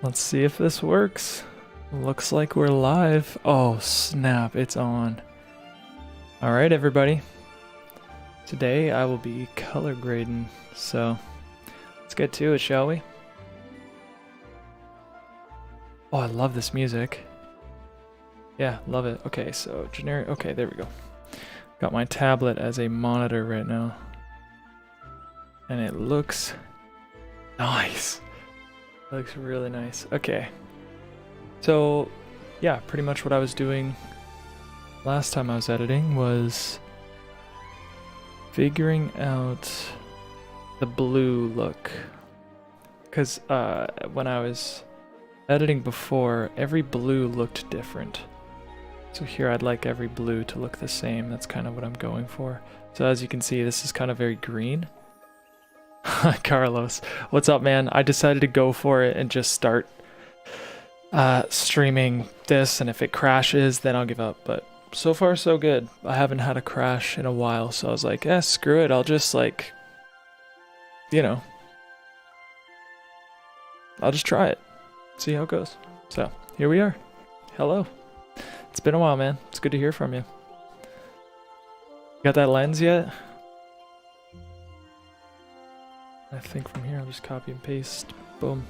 Let's see if this works. Looks like we're live. Oh snap, it's on. Alright everybody. Today I will be color grading, so let's get to it, shall we? Oh, I love this music. Yeah, love it. Okay, so generic, okay, there we go. Got my tablet as a monitor right now. And it looks nice. Looks really nice. Okay. So, yeah, pretty much what I was doing last time I was editing was figuring out the blue look. Because when I was editing before, every blue looked different. So here I'd like every blue to look the same. That's kind of what I'm going for. So as you can see, this is kind of very green. Carlos, what's up, man? I decided to go for it and just start streaming this, and if it crashes, then I'll give up. But so far, so good. I haven't had a crash in a while, so I was like, eh, screw it. I'll just, like, you know, I'll just try it. See how it goes. So, here we are. Hello. It's been a while, man. It's good to hear from you. Got that lens yet? I think from here I'll just copy and paste. Boom.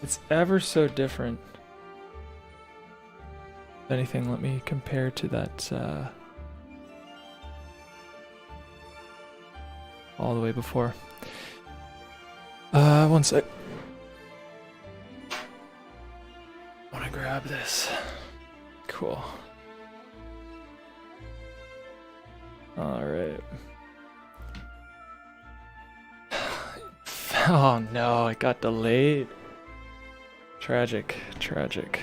It's ever so different. If anything, let me compare to that all the way before. One sec. I want to grab this. Cool. Alright. Oh no, it got delayed. Tragic, tragic.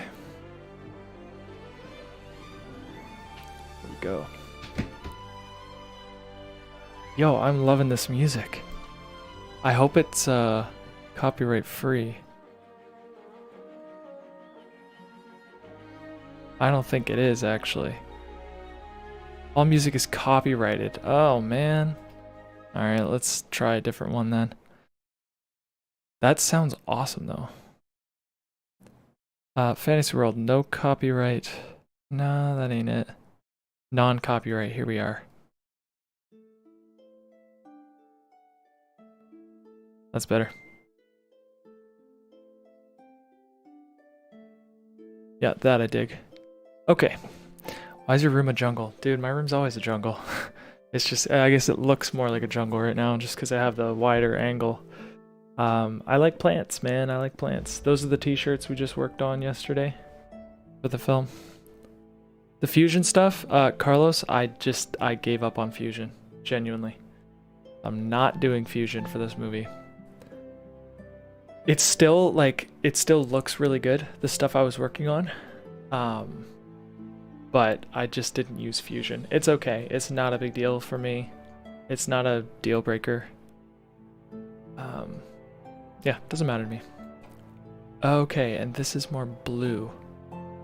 Here we go. Yo, I'm loving this music. I hope it's copyright free. I don't think it is, actually. All music is copyrighted. Oh man. Alright, let's try a different one then. That sounds awesome though. Fantasy World, no copyright. No, that ain't it. Non-copyright, here we are. That's better. Yeah, that I dig. Okay. Why is your room a jungle? Dude, my room's always a jungle. It's just, I guess it looks more like a jungle right now just because I have the wider angle. I like plants, man. I like plants. Those are the t-shirts we just worked on yesterday for the film. The fusion stuff, Carlos, I gave up on fusion. Genuinely. I'm not doing fusion for this movie. It's still, like, it still looks really good, the stuff I was working on. But I just didn't use fusion. It's okay. It's not a big deal for me. It's not a deal breaker. Yeah, doesn't matter to me. Okay, and this is more blue.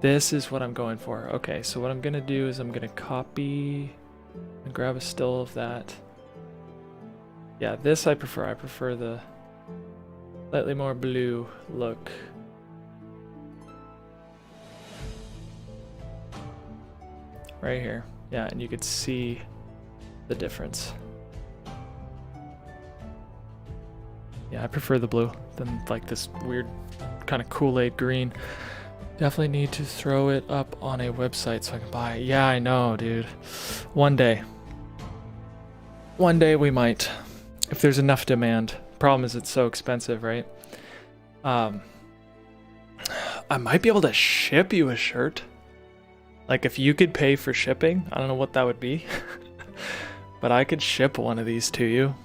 This is what I'm going for. Okay, so what I'm gonna do is I'm gonna copy and grab a still of that. Yeah, this I prefer. I prefer the slightly more blue look. Right here. Yeah, and you could see the difference. Yeah, I prefer the blue than like this weird kind of Kool-Aid green. Definitely need to throw it up on a website so I can buy it. Yeah, I know, dude. One day. One day we might. If there's enough demand. Problem is it's so expensive, right? I might be able to ship you a shirt. Like if you could pay for shipping, I don't know what that would be. But I could ship one of these to you.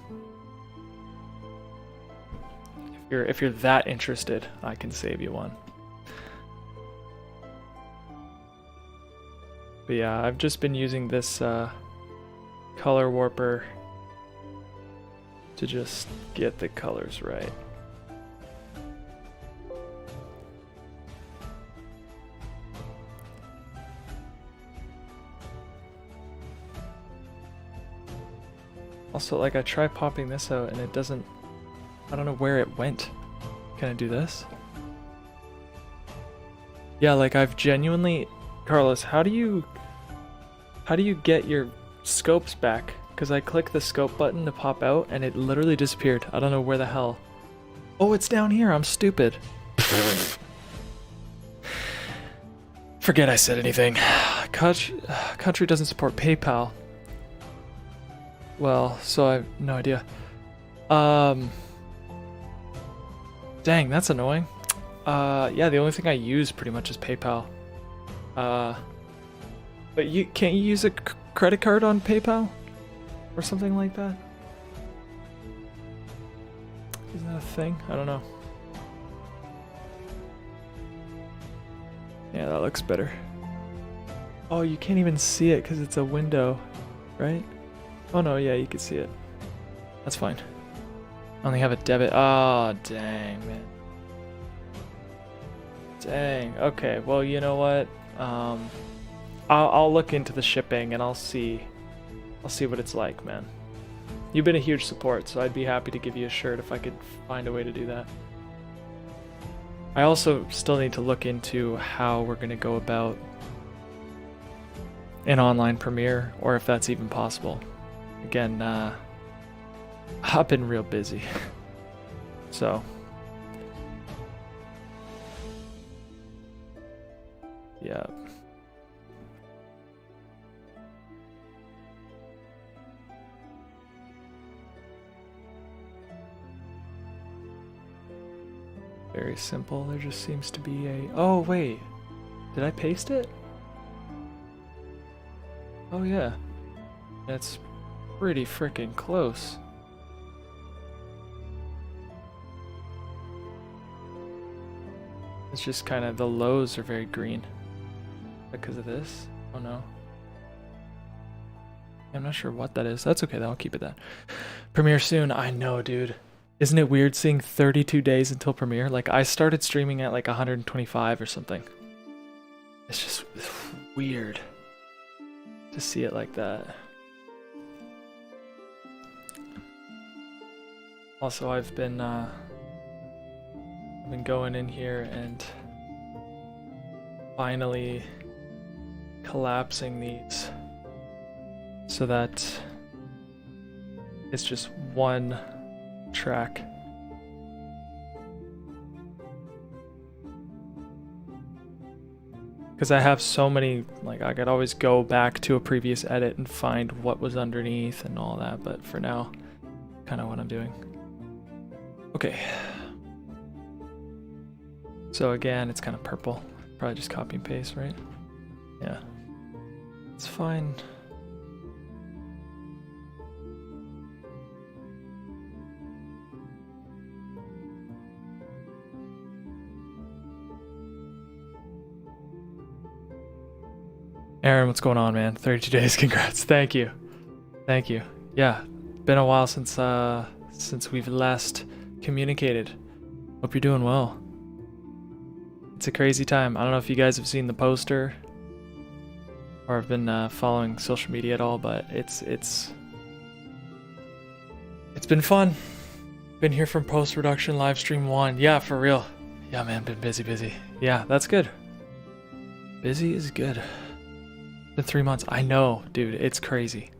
If you're that interested, I can save you one. But yeah, I've just been using this color warper to just get the colors right. Also, like, I try popping this out and it doesn't, I don't know where it went. Can I do this? Yeah, like I've genuinely, Carlos, how do you get your scopes back? Because I click the scope button to pop out and it literally disappeared. I don't know where the hell. Oh, it's down here. I'm stupid. Forget I said anything. Country doesn't support PayPal. Well, so I have no idea. Dang, that's annoying. Yeah, the only thing I use pretty much is PayPal. But can't you use a credit card on PayPal? Or something like that? Isn't that a thing? I don't know. Yeah, that looks better. Oh, you can't even see it because it's a window, right? Oh no, yeah, you can see it. That's fine. I only have a debit. Oh, dang, man. Dang. Okay, well, you know what? I'll look into the shipping and I'll see what it's like, man. You've been a huge support, so I'd be happy to give you a shirt if I could find a way to do that. I also still need to look into how we're going to go about an online premiere, or if that's even possible. Again, I've been real busy. So. Yeah. Very simple. There just seems to be a... Oh, wait. Did I paste it? Oh, yeah. That's pretty freaking close. It's just kind of... The lows are very green. Because of this? Oh, no. I'm not sure what that is. That's okay, though. I'll keep it that. Premiere soon. I know, dude. Isn't it weird seeing 32 days until premiere? Like, I started streaming at like 125 or something. It's just weird to see it like that. Also, I've been going in here and finally collapsing these so that it's just one track. Because I have so many, like, I could always go back to a previous edit and find what was underneath and all that, but for now, kind of what I'm doing. Okay. So again, it's kind of purple. Probably just copy and paste, right? Yeah. It's fine. Aaron, what's going on, man? 32 days, congrats. Thank you. Thank you. Yeah, been a while since we've last communicated. Hope you're doing well. It's a crazy time. I don't know if you guys have seen the poster or have been following social media at all, but it's been fun. Been here from post-production, live stream 1. Yeah, for real. Yeah, man, been busy. Yeah, that's good. Busy is good. Been 3 months. I know, dude. It's crazy.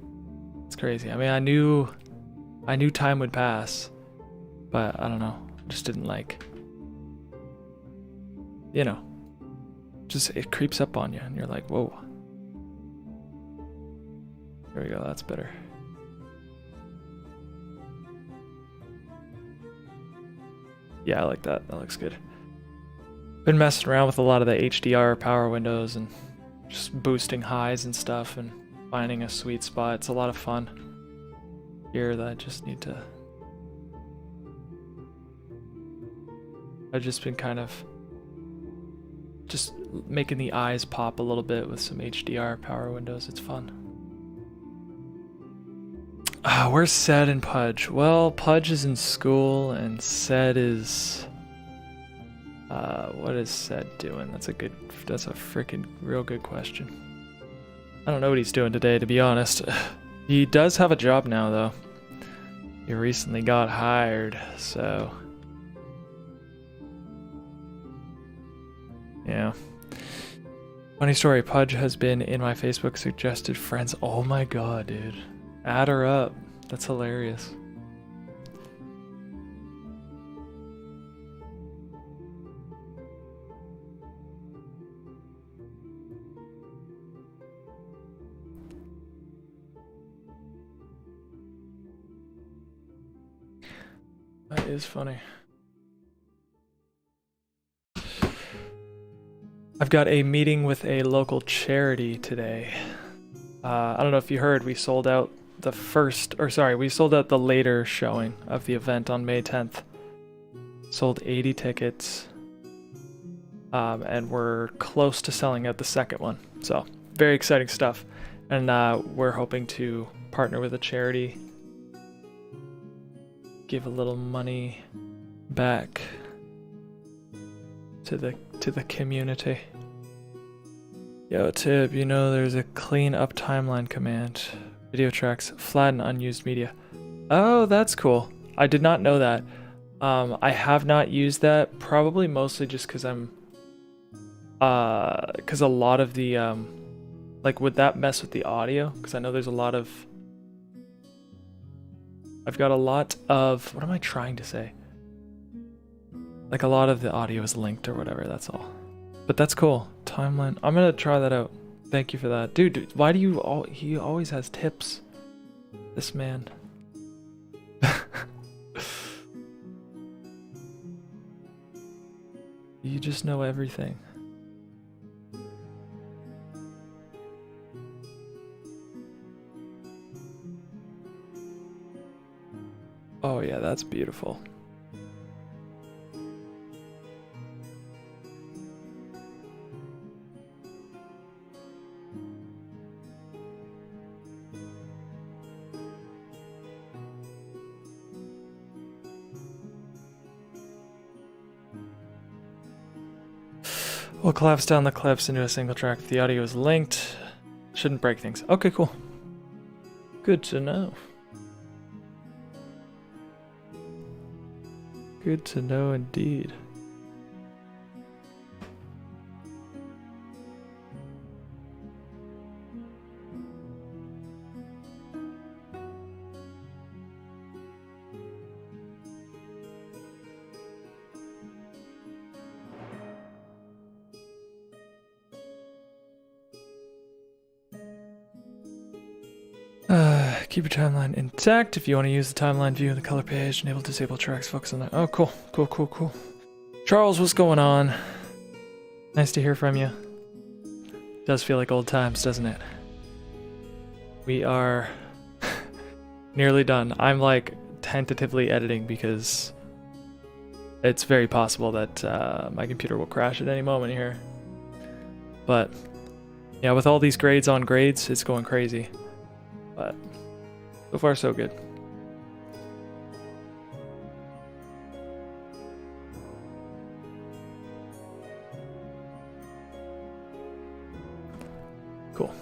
It's crazy. I mean, I knew time would pass, but I don't know. Just didn't like, you know, just it creeps up on you, and you're like, whoa. There we go. That's better. Yeah, I like that. That looks good. Been messing around with a lot of the HDR power windows and just boosting highs and stuff and finding a sweet spot. It's a lot of fun here that I just need to... I've just been kind of just making the eyes pop a little bit with some HDR power windows. It's fun. Where's Sed and Pudge? Well, Pudge is in school and Sed is... what is Sed doing? That's a freaking real good question. I don't know what he's doing today, to be honest. He does have a job now, though. He recently got hired, so... Yeah. Funny story, Pudge has been in my Facebook suggested friends. Oh my god, dude. Add her up. That's hilarious. That is funny. I've got a meeting with a local charity today. I don't know if you heard, we sold out the we sold out the later showing of the event on May 10th. Sold 80 tickets. And we're close to selling out the second one. So, very exciting stuff. And we're hoping to partner with a charity. Give a little money back to the community. Yo, Tib, you know there's a clean up timeline command. Video tracks, flatten unused media. Oh, that's cool. I did not know that. I have not used that, probably mostly just because I'm because a lot of the like, would that mess with the audio? Because I know there's a lot of I've got a lot of, what am I trying to say? Like, a lot of the audio is linked or whatever, that's all. But that's cool. Timeline. I'm gonna try that out. Thank you for that. Dude, why do you he always has tips. This man. You just know everything. Oh yeah, that's beautiful. We'll collapse down the clips into a single track if the audio is linked. Shouldn't break things. Okay, cool. Good to know. Good to know indeed. Keep your timeline intact. If you want to use the timeline view in the color page, enable disable tracks, focus on that. Oh, cool. Cool, cool, cool. Charles, what's going on? Nice to hear from you. Does feel like old times, doesn't it? We are nearly done. I'm like tentatively editing because it's very possible that my computer will crash at any moment here. But yeah, with all these grades on grades, it's going crazy. But so far, so good. Cool.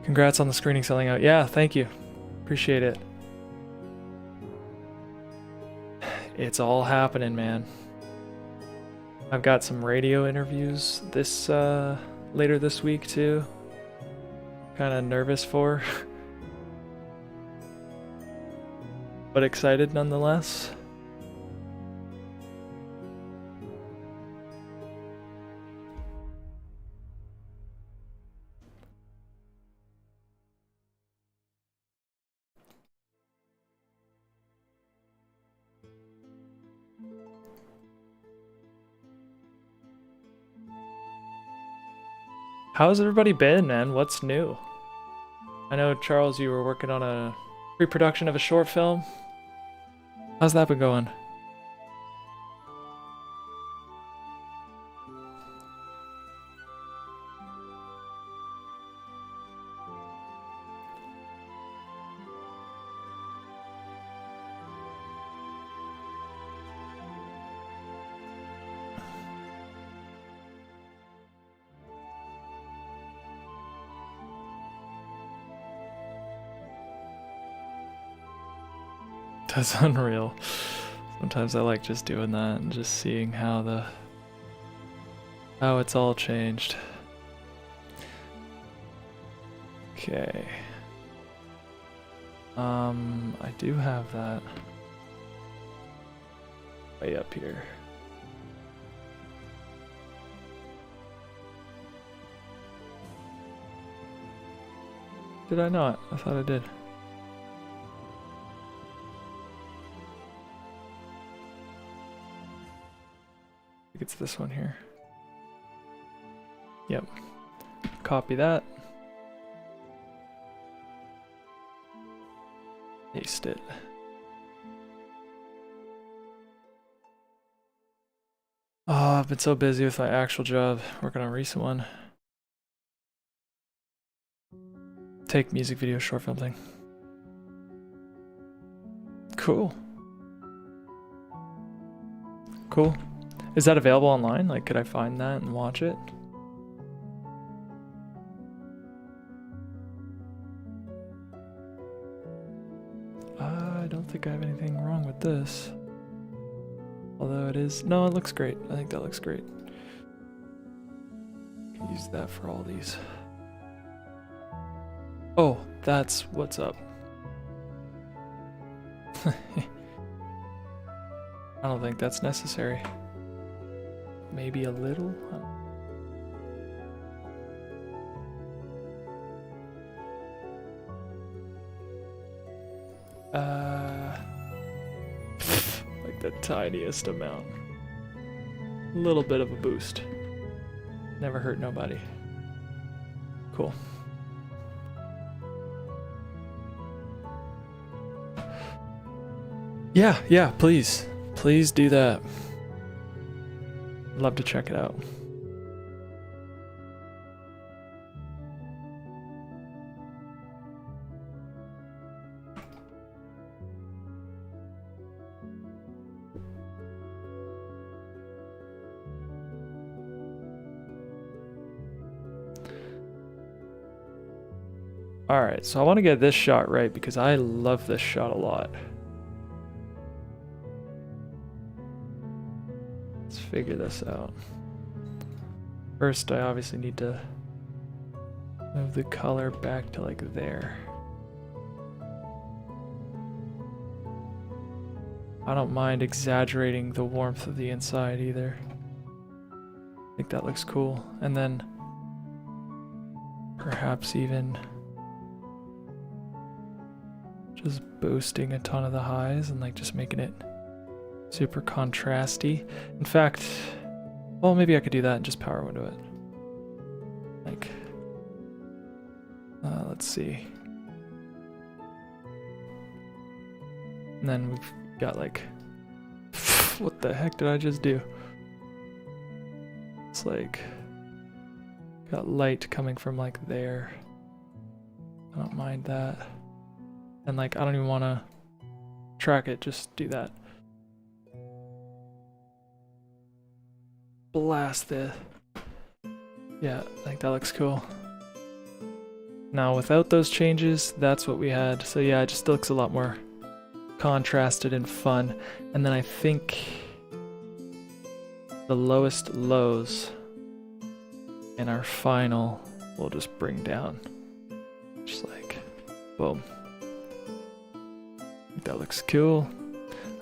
Congrats on the screening selling out. Yeah, thank you. Appreciate it. It's all happening, man. I've got some radio interviews this later this week too. Kind of nervous for. But excited nonetheless. How's everybody been, man? What's new? I know, Charles, you were working on a pre-production of a short film. How's that been going? That's unreal. Sometimes I like just doing that and just seeing how it's all changed. Okay. I do have that way up here. Did I not? I thought I did. I think it's this one here. Yep. Copy that. Paste it. Oh, I've been so busy with my actual job, working on a recent one. Take music video short film thing. Cool. Cool. Is that available online? Like, could I find that and watch it? I don't think I have anything wrong with this. Although it is... No, it looks great. I think that looks great. Use that for all these. Oh, that's what's up. I don't think that's necessary. Maybe a little? Like the tiniest amount. A little bit of a boost. Never hurt nobody. Cool. Yeah, please. Please do that. Love to check it out. Alright, so I want to get this shot right because I love this shot a lot. Let's figure this out. First, I obviously need to move the color back to like there. I don't mind exaggerating the warmth of the inside either. I think that looks cool. And then perhaps even just boosting a ton of the highs and like just making it super contrasty. In fact, well, maybe I could do that and just power window it. Like, let's see. And then we've got like, what the heck did I just do? It's like, got light coming from like there. I don't mind that. And like, I don't even want to track it, just do that. Blast it. Yeah, I think that looks cool. Now without those changes, that's what we had. So yeah, it just looks a lot more contrasted and fun. And then I think the lowest lows in our final we'll just bring down. Just like, boom. I think that looks cool.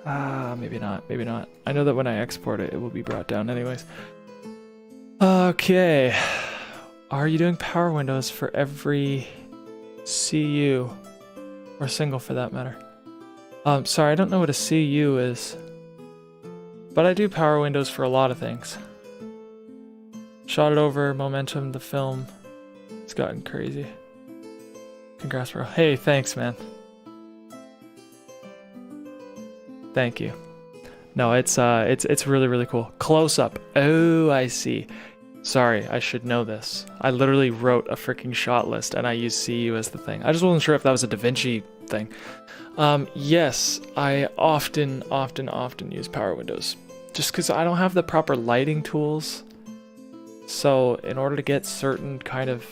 Maybe not, maybe not. I know that when I export it, it will be brought down anyways. Okay. Are you doing power windows for every CU? Or single for that matter? Sorry, I don't know what a CU is. But I do power windows for a lot of things. Shot it over, momentum, the film. It's gotten crazy. Congrats, bro. Hey, thanks, man. Thank you. No, it's really, really cool. Close up. Oh, I see. Sorry, I should know this. I literally wrote a freaking shot list and I used CU as the thing. I just wasn't sure if that was a DaVinci thing. Yes, I often use power windows. Just because I don't have the proper lighting tools. So in order to get certain kind of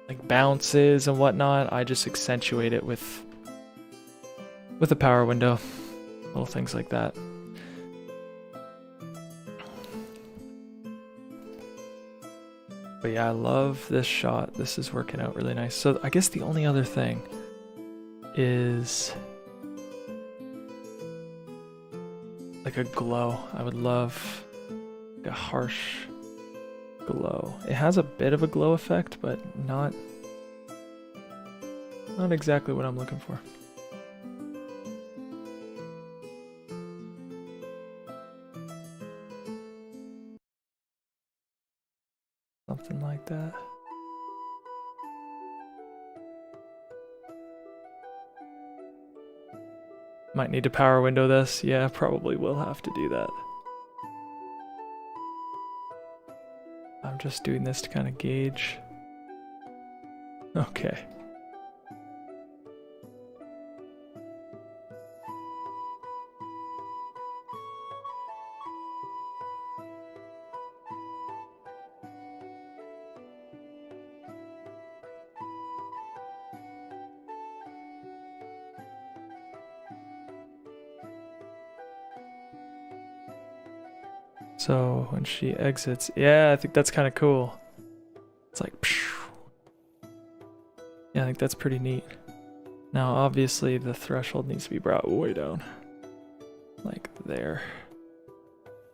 like bounces and whatnot, I just accentuate it with a power window. Little things like that. But yeah, I love this shot. This is working out really nice. So I guess the only other thing is like a glow. I would love like a harsh glow. It has a bit of a glow effect, but not exactly what I'm looking for. Something like that. Might need to power window this. Yeah, probably will have to do that. I'm just doing this to kind of gauge. Okay. So when she exits, yeah, I think that's kind of cool. It's like, phew. Yeah, I think that's pretty neat. Now, obviously, the threshold needs to be brought way down. Like there.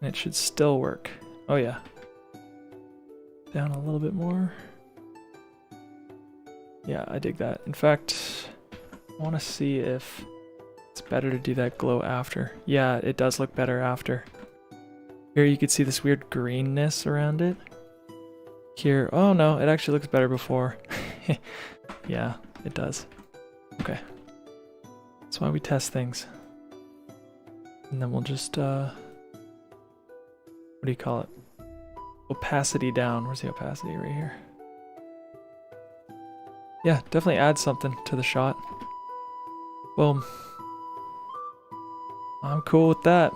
And it should still work. Oh yeah. Down a little bit more. Yeah, I dig that. In fact, I want to see if it's better to do that glow after. Yeah, it does look better after. Here you can see this weird greenness around it. Here, oh no, it actually looks better before. Yeah, it does. Okay. That's why we test things. And then we'll just, what do you call it? Opacity down. Where's the opacity? Right here. Yeah, definitely add something to the shot. Boom. I'm cool with that.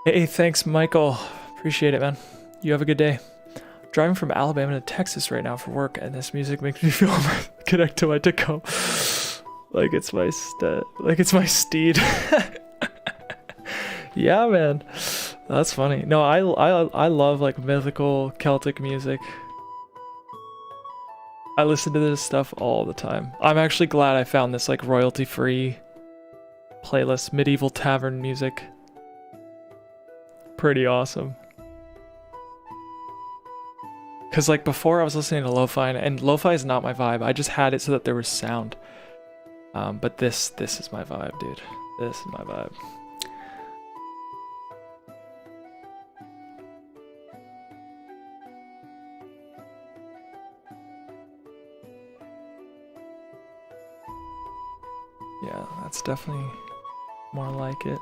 Hey, thanks, Michael. Appreciate it, man. You have a good day. Driving from Alabama to Texas right now for work, and this music makes me feel connect to my Tacoma. Like it's my steed. Yeah, man. That's funny. No, I love like mythical Celtic music. I listen to this stuff all the time. I'm actually glad I found this like royalty-free playlist, medieval tavern music. Pretty awesome. Cause like before I was listening to lo-fi, and lo-fi is not my vibe. I just had it so that there was sound. But this is my vibe, dude. This is my vibe. Yeah, that's definitely more like it.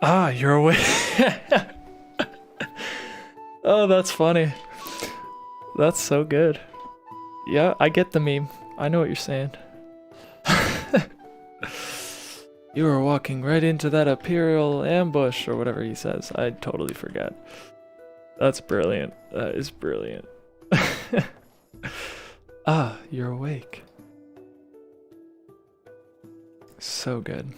Ah, you're away. Oh, that's funny. That's so good. Yeah, I get the meme. I know what you're saying. You were walking right into that Imperial ambush, or whatever he says. I totally forget. That's brilliant. That is brilliant. Ah, you're awake. So good.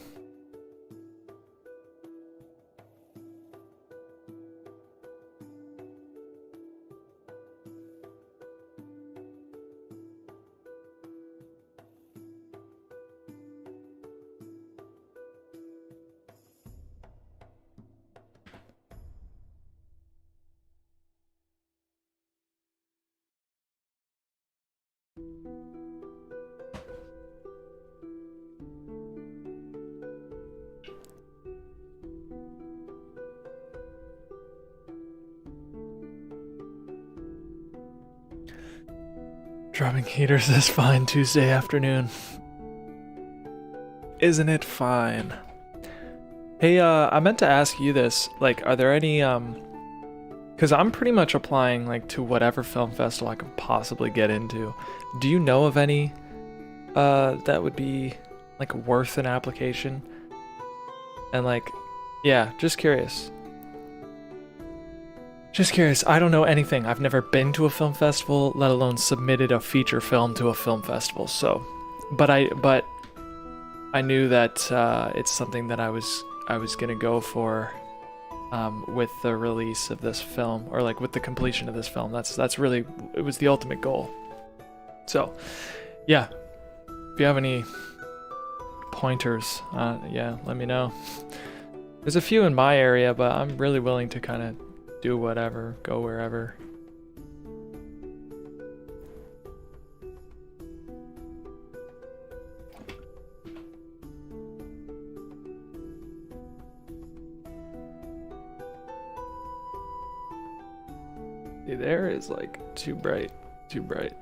Dropping heaters is fine Tuesday afternoon. Isn't it fine? Hey, I meant to ask you this. Like, are there any, because I'm pretty much applying, like, to whatever film festival I could possibly get into. Do you know of any, that would be, like, worth an application? And, like, yeah, just curious. Just curious. I don't know anything. I've never been to a film festival, let alone submitted a feature film to a film festival. So, but I knew that it's something that I was gonna go for with the release of this film, or like with the completion of this film. That's really, it was the ultimate goal. So, yeah. If you have any pointers, yeah, let me know. There's a few in my area, but I'm really willing to kind of do whatever, go wherever. See, there is like too bright, too bright.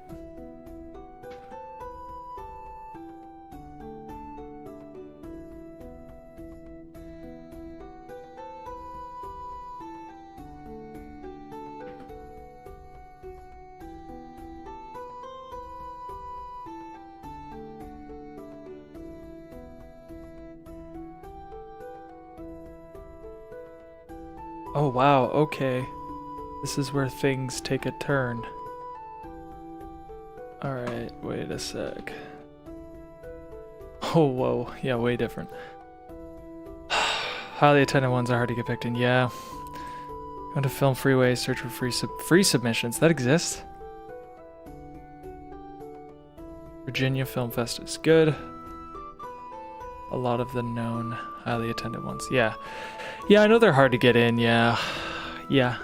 Oh wow, okay. This is where things take a turn. Alright, wait a sec. Oh whoa, yeah, way different. Highly attended ones are hard to get picked in, yeah. Go to Film Freeway, search for free submissions. That exists? Virginia Film Fest is good. A lot of the known highly attended ones, yeah. Yeah, I know they're hard to get in, yeah. Yeah.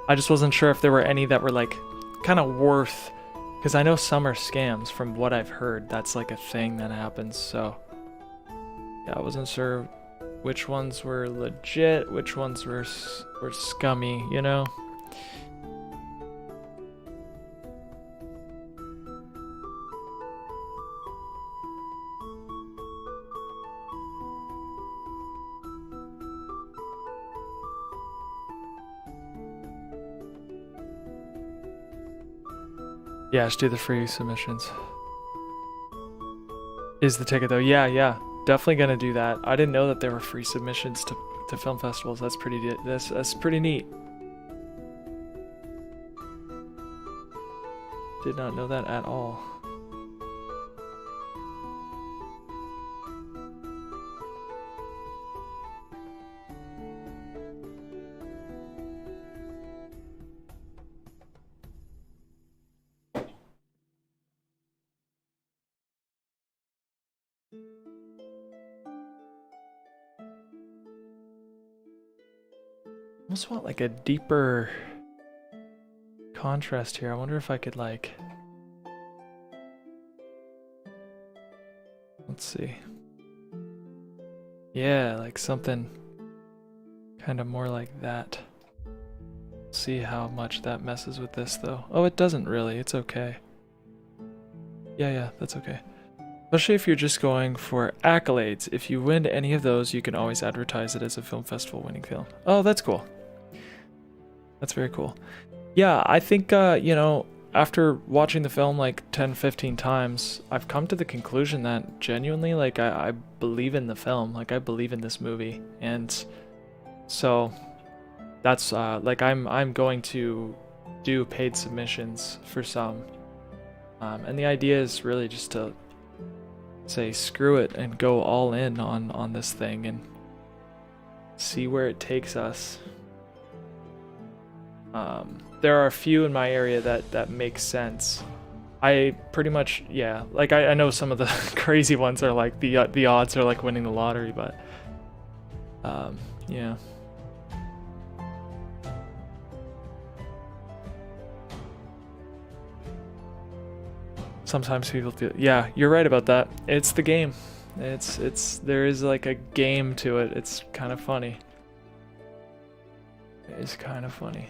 I just wasn't sure if there were any that were like kind of worth, because I know some are scams from what I've heard. That's like a thing that happens, so yeah, I wasn't sure which ones were legit, which ones were scummy, you know? Yeah, just do the free submissions. Is the ticket though? Yeah, yeah. Definitely gonna do that. I didn't know that there were free submissions to film festivals. That's pretty neat. Did not know that at all. Almost want like a deeper contrast here. I wonder if I could like, let's see. Yeah, like something kind of more like that. See how much that messes with this though. Oh, it doesn't really. It's okay. Yeah, that's okay. Especially if you're just going for accolades. If you win any of those, you can always advertise it as a film festival winning film. Oh, that's cool. That's very cool. Yeah, I think, you know, after watching the film like 10, 15 times, I've come to the conclusion that genuinely, like, I believe in the film. Like, I believe in this movie. And so that's, like, I'm going to do paid submissions for some. And the idea is really just to say screw it and go all in on this thing and see where it takes us. There are a few in my area that make sense. I pretty much, yeah, like I know some of the crazy ones are like the odds are like winning the lottery, but yeah. Sometimes people do. Yeah, you're right about that. It's the game. There is like a game to it. It's kind of funny. It is kind of funny.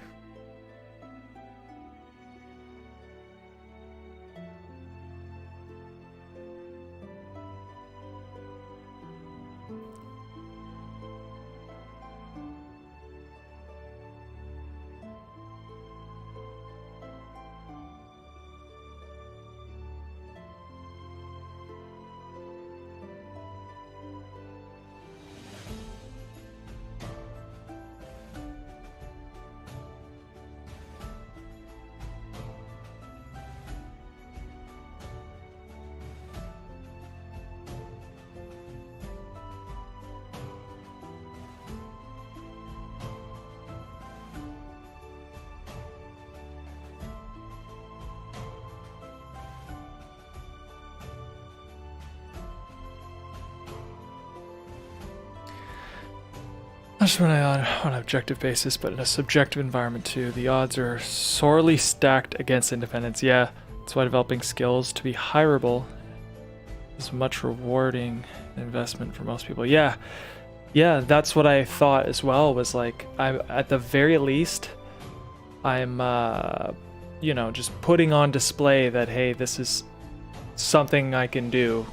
Just when I on an objective basis, but in a subjective environment too, the odds are sorely stacked against independence. Yeah, that's why developing skills to be hireable is much rewarding investment for most people. Yeah, yeah, that's what I thought as well. Was like, I'm at the very least, I'm you know, just putting on display that hey, this is something I can do,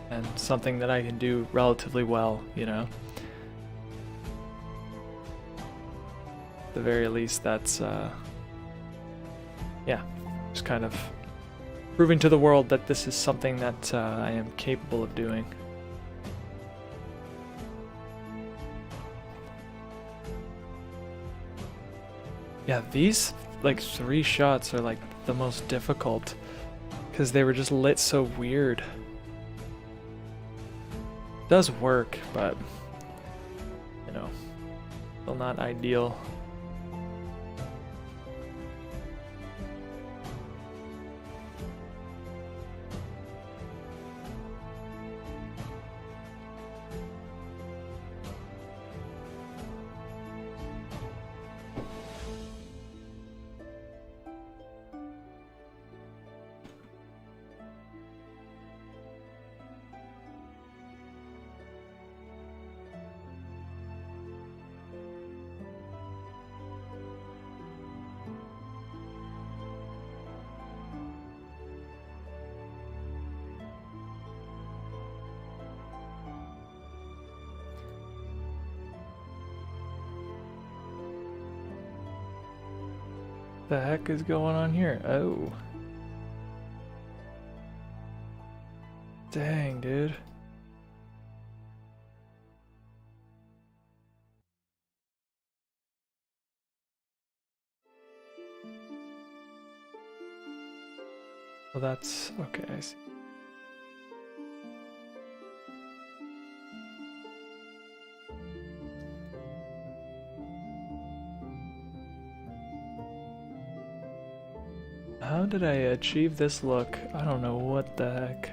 and something that I can do relatively well. You know. At the very least, that's yeah, just kind of proving to the world that this is something that I am capable of doing. Yeah, these like 3 shots are like the most difficult because they were just lit so weird. It does work, but you know, still not ideal. The heck is going on here? Oh. Dang, dude. Well, that's okay, I see. How did I achieve this look? I don't know what the heck.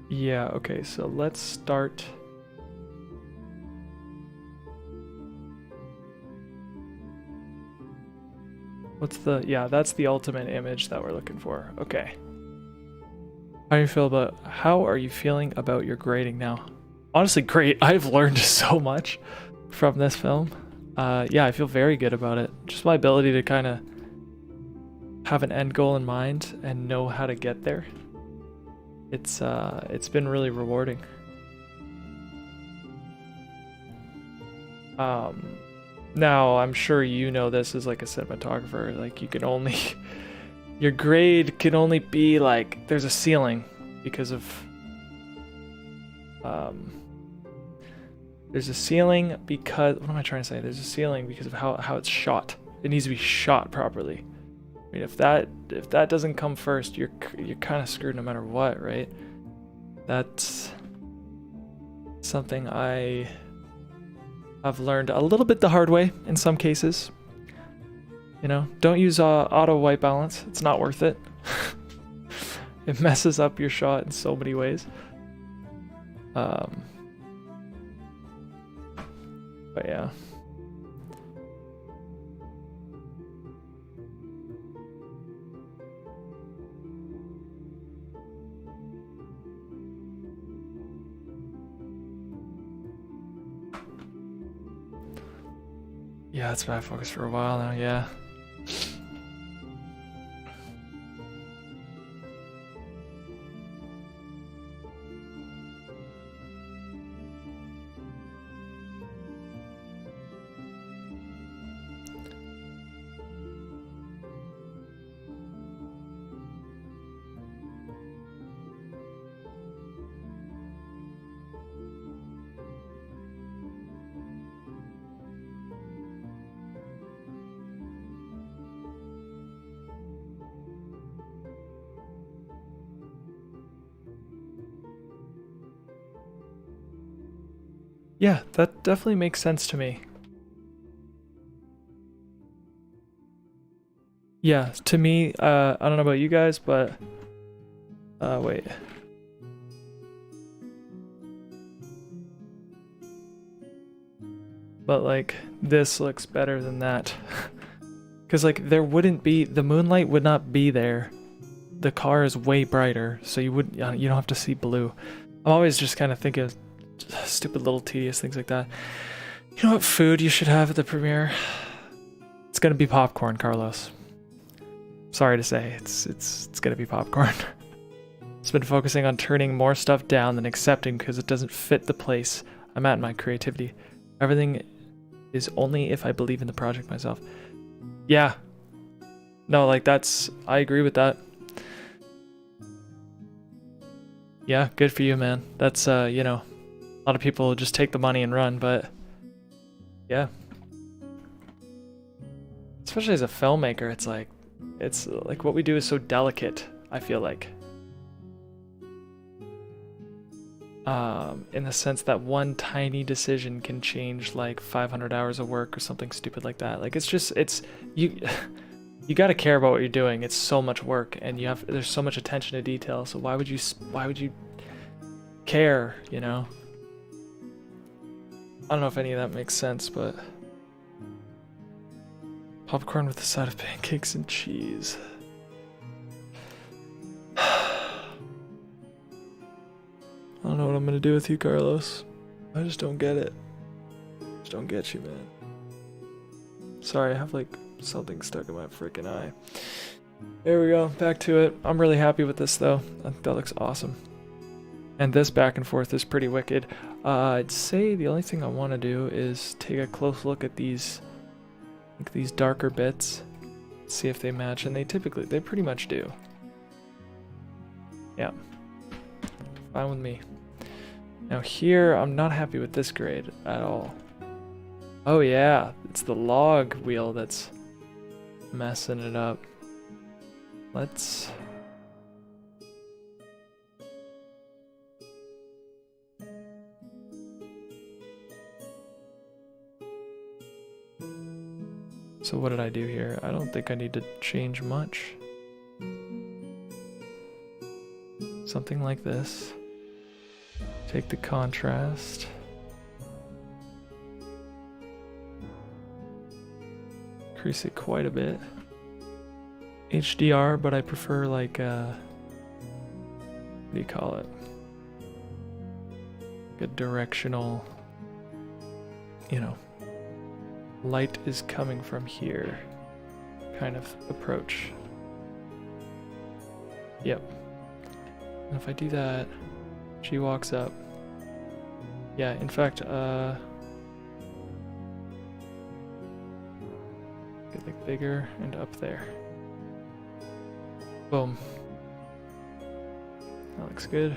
Yeah, okay, so let's start. What's the, yeah, that's the ultimate image that we're looking for. Okay. How are you feeling about your grading now? Honestly, great. I've learned so much from this film. Yeah, I feel very good about it. Just my ability to kind of have an end goal in mind and know how to get there. It's been really rewarding. Now I'm sure you know this as like a cinematographer, like you can only your grade can only be like there's a ceiling because of there's a ceiling because what am I trying to say? There's a ceiling because of how it's shot. It needs to be shot properly. I mean, if that doesn't come first, you're kind of screwed no matter what, right? That's something I have learned a little bit the hard way in some cases. You know, don't use auto white balance. It's not worth it. It messes up your shot in so many ways. But yeah. Yeah, that's what I focused for a while now, yeah. Yeah, that definitely makes sense to me. Yeah, to me, I don't know about you guys, but wait. But like this looks better than that. Cuz like there wouldn't be, the moonlight would not be there. The car is way brighter, so you don't have to see blue. I'm always just kind of thinking of stupid little tedious things like that. You know what food you should have at the premiere? It's gonna be popcorn, Carlos. Sorry to say, it's gonna be popcorn. It's been focusing on turning more stuff down than accepting because it doesn't fit the place I'm at in my creativity. Everything is only if I believe in the project myself. Yeah. No, like I agree with that. Yeah, good for you, man. That's, you know, a lot of people just take the money and run, but yeah. Especially as a filmmaker, it's like what we do is so delicate, I feel like. In the sense that one tiny decision can change like 500 hours of work or something stupid like that. Like you got to care about what you're doing. It's so much work, and there's so much attention to detail. So why would you care, you know? I don't know if any of that makes sense, but popcorn with a side of pancakes and cheese. I don't know what I'm gonna do with you, Carlos. I just don't get it. Just don't get you, man. Sorry, I have like something stuck in my freaking eye. There we go, back to it. I'm really happy with this though. I think that looks awesome. And this back and forth is pretty wicked. I'd say the only thing I want to do is take a close look at these darker bits, see if they match, and they pretty much do. Yeah, fine with me. Now here, I'm not happy with this grade at all. Oh yeah, it's the log wheel that's messing it up. Let's... So what did I do here? I don't think I need to change much. Something like this. Take the contrast. Increase it quite a bit. HDR, but I prefer like what do you call it? Like a directional, you know, light is coming from here kind of approach. Yep. And if I do that, she walks up. Yeah, in fact, get like bigger and up there. Boom. That looks good.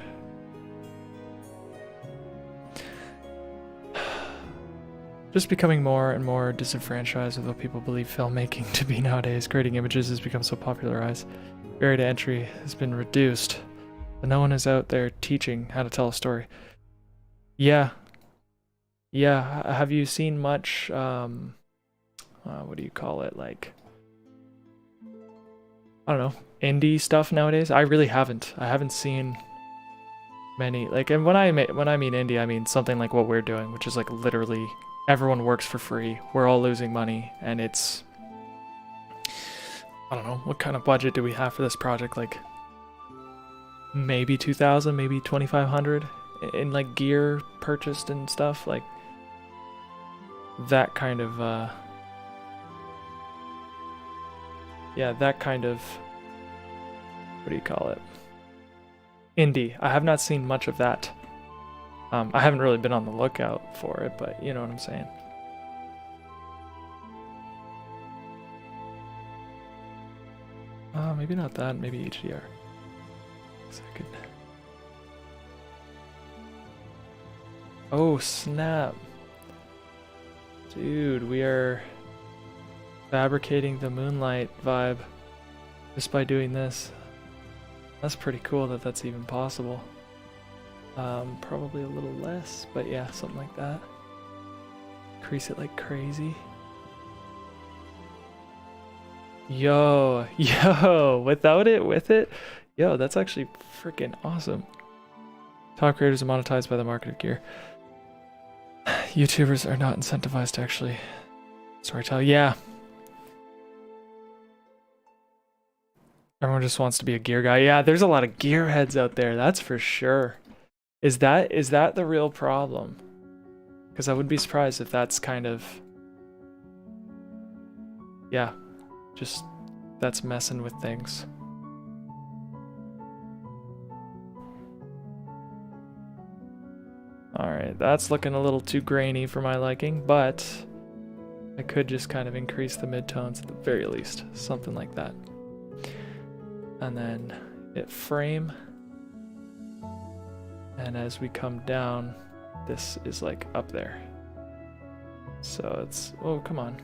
Just becoming more and more disenfranchised with what people believe filmmaking to be nowadays. Creating images has become so popularized. Barrier to entry has been reduced, but no one is out there teaching how to tell a story. Yeah. Yeah, have you seen much, what do you call it, like, I don't know, indie stuff nowadays? I really haven't. I haven't seen many, like, and when I mean indie, I mean something like what we're doing, which is like literally everyone works for free. We're all losing money, and it's, I don't know, what kind of budget do we have for this project? Like, maybe 2,000, maybe 2,500 in like gear purchased and stuff, like that kind of, yeah, that kind of, what do you call it? Indie. I have not seen much of that. I haven't really been on the lookout for it, but you know what I'm saying. Maybe not that, maybe HDR. Second. Oh, snap. Dude, we are fabricating the moonlight vibe just by doing this. That's pretty cool that that's even possible. Probably a little less, but yeah, something like that. Increase it like crazy. Yo, yo, without it, with it, yo, that's actually freaking awesome. Top creators are monetized by the market of gear. YouTubers are not incentivized to actually storytell. Yeah. Everyone just wants to be a gear guy. Yeah, there's a lot of gearheads out there, that's for sure. Is that the real problem? Because I would be surprised if that's kind of... Yeah, just that's messing with things. Alright, that's looking a little too grainy for my liking, but I could just kind of increase the midtones at the very least. Something like that. And then hit frame. And as we come down, this is like up there. So it's, oh, come on.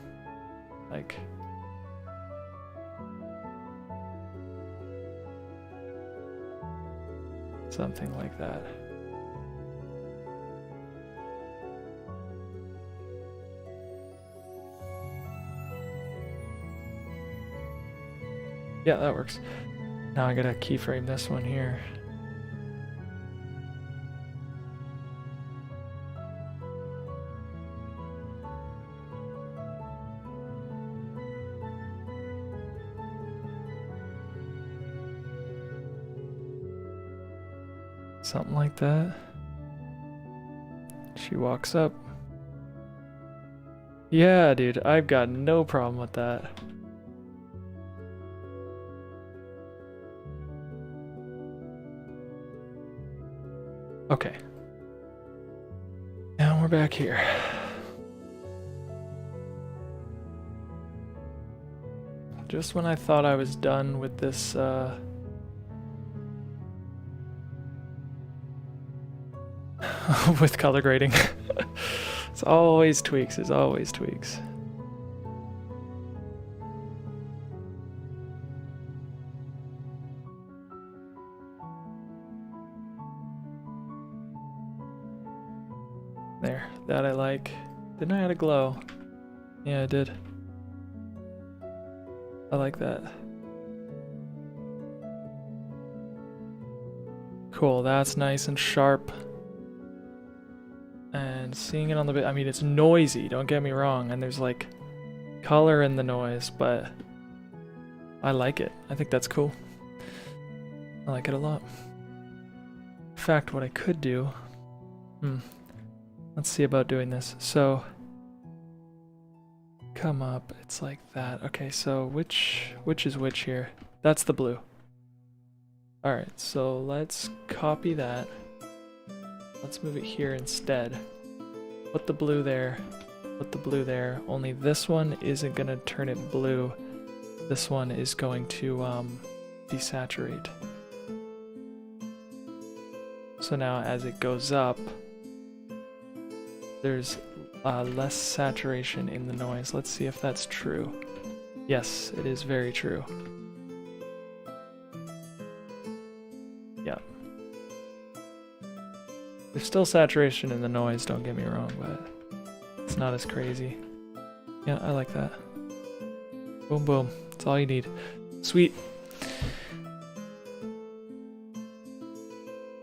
Like, something like that. Yeah, that works. Now I gotta keyframe this one here. Something like that. She walks up. Yeah, dude, I've got no problem with that. Okay. Now we're back here. Just when I thought I was done with this, with color grading. It's always tweaks, there's always tweaks. There, that I like. Didn't I add a glow? Yeah, I did. I like that. Cool, that's nice and sharp. And seeing it on the bit, I mean, it's noisy, don't get me wrong, and there's like color in the noise, but I like it. I think that's cool. I like it a lot. In fact, what I could do, let's see about doing this. So, come up, it's like that. Okay, so which is which here? That's the blue. Alright, so let's copy that. Let's move it here instead. Put the blue there. Put the blue there. Only this one isn't going to turn it blue. This one is going to desaturate. So now as it goes up, there's less saturation in the noise. Let's see if that's true. Yes, it is very true. Yeah. There's still saturation in the noise, don't get me wrong, but it's not as crazy. Yeah, I like that. Boom, boom. That's all you need. Sweet.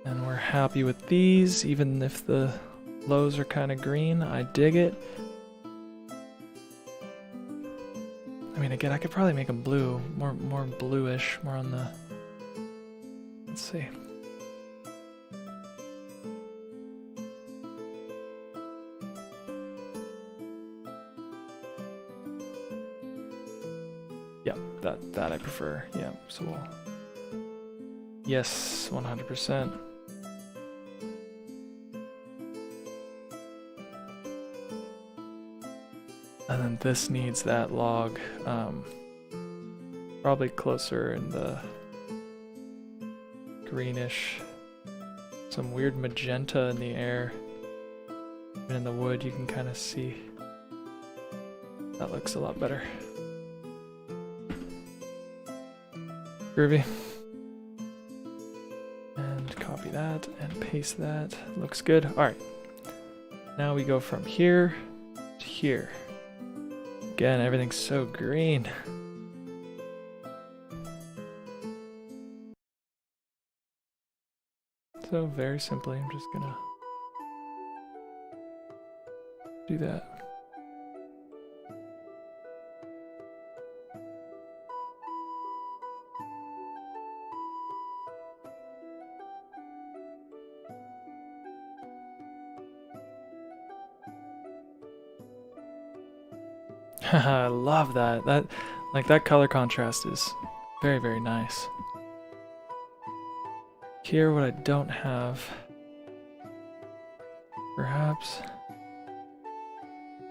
And we're happy with these, even if the lows are kind of green. I dig it. I mean, again, I could probably make them blue, more bluish, more on the... Let's see. Yeah, that I prefer. Yeah, so we'll... Yes, 100%. And then this needs that log, probably closer in the greenish, some weird magenta in the air. Even in the wood you can kind of see. That looks a lot better. Groovy. And copy that and paste that. Looks good. All right. Now we go from here to here. Again, everything's so green. So very simply, I'm just gonna do that. I love that. That color contrast is very, very nice. Here, what I don't have, perhaps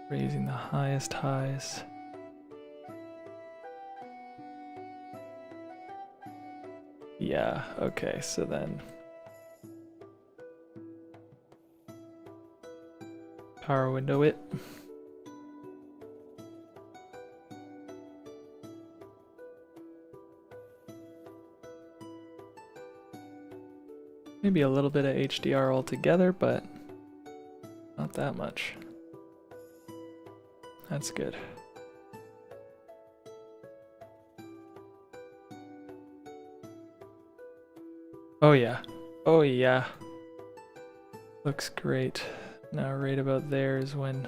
raising the highest highs. Yeah, okay, so then power window it. Maybe a little bit of HDR altogether, but not that much. That's good. Oh yeah. Oh yeah. Looks great. Now right about there is when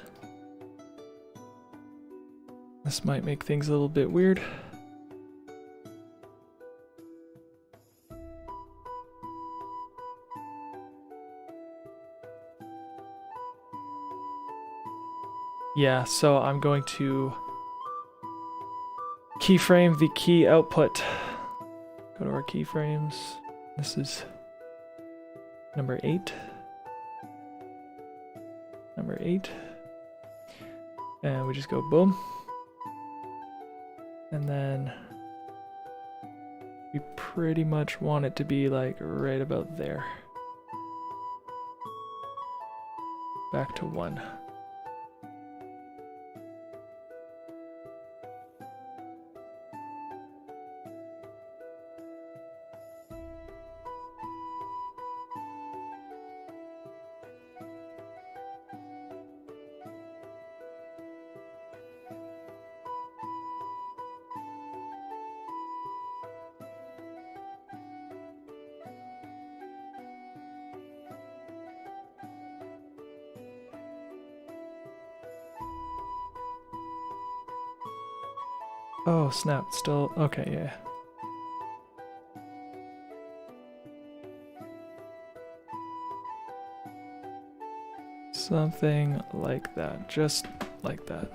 this might make things a little bit weird. Yeah, so I'm going to keyframe the key output. Go to our keyframes. This is number 8. Number 8. And we just go boom. And then we pretty much want it to be like right about there. Back to 1. Oh snap, it's still okay, yeah. Something like that, just like that.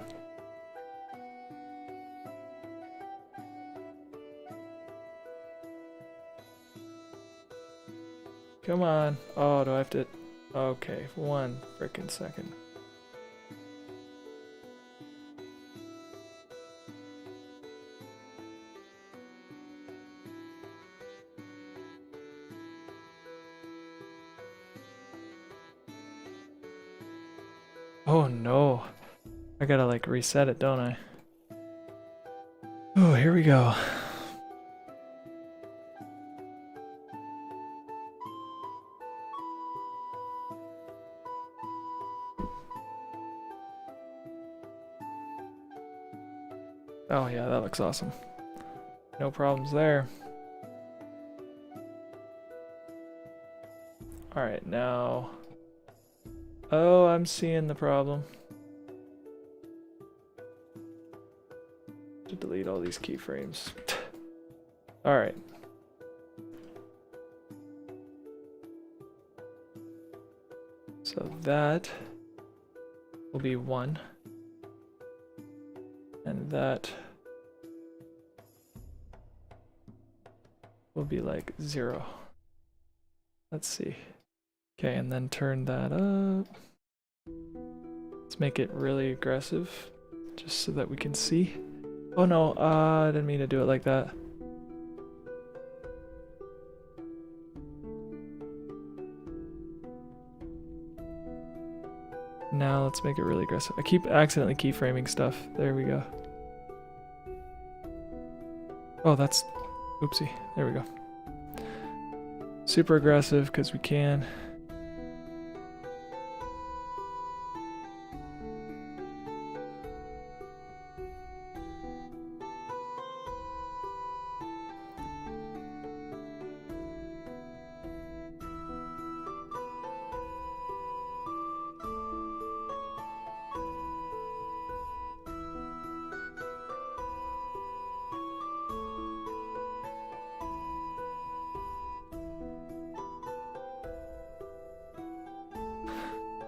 Come on. Oh, do I have to? Okay, 1 frickin' second. Oh no. I gotta like reset it, don't I? Oh, here we go. Oh yeah, that looks awesome. No problems there. Alright, now... Oh, I'm seeing the problem. To delete all these keyframes. Alright. So that will be 1. And that will be like 0. Let's see. Okay, and then turn that up. Let's make it really aggressive, just so that we can see. Oh no, I didn't mean to do it like that. Now let's make it really aggressive. I keep accidentally keyframing stuff. There we go. Oh, that's... Oopsie. There we go. super aggressive because we can.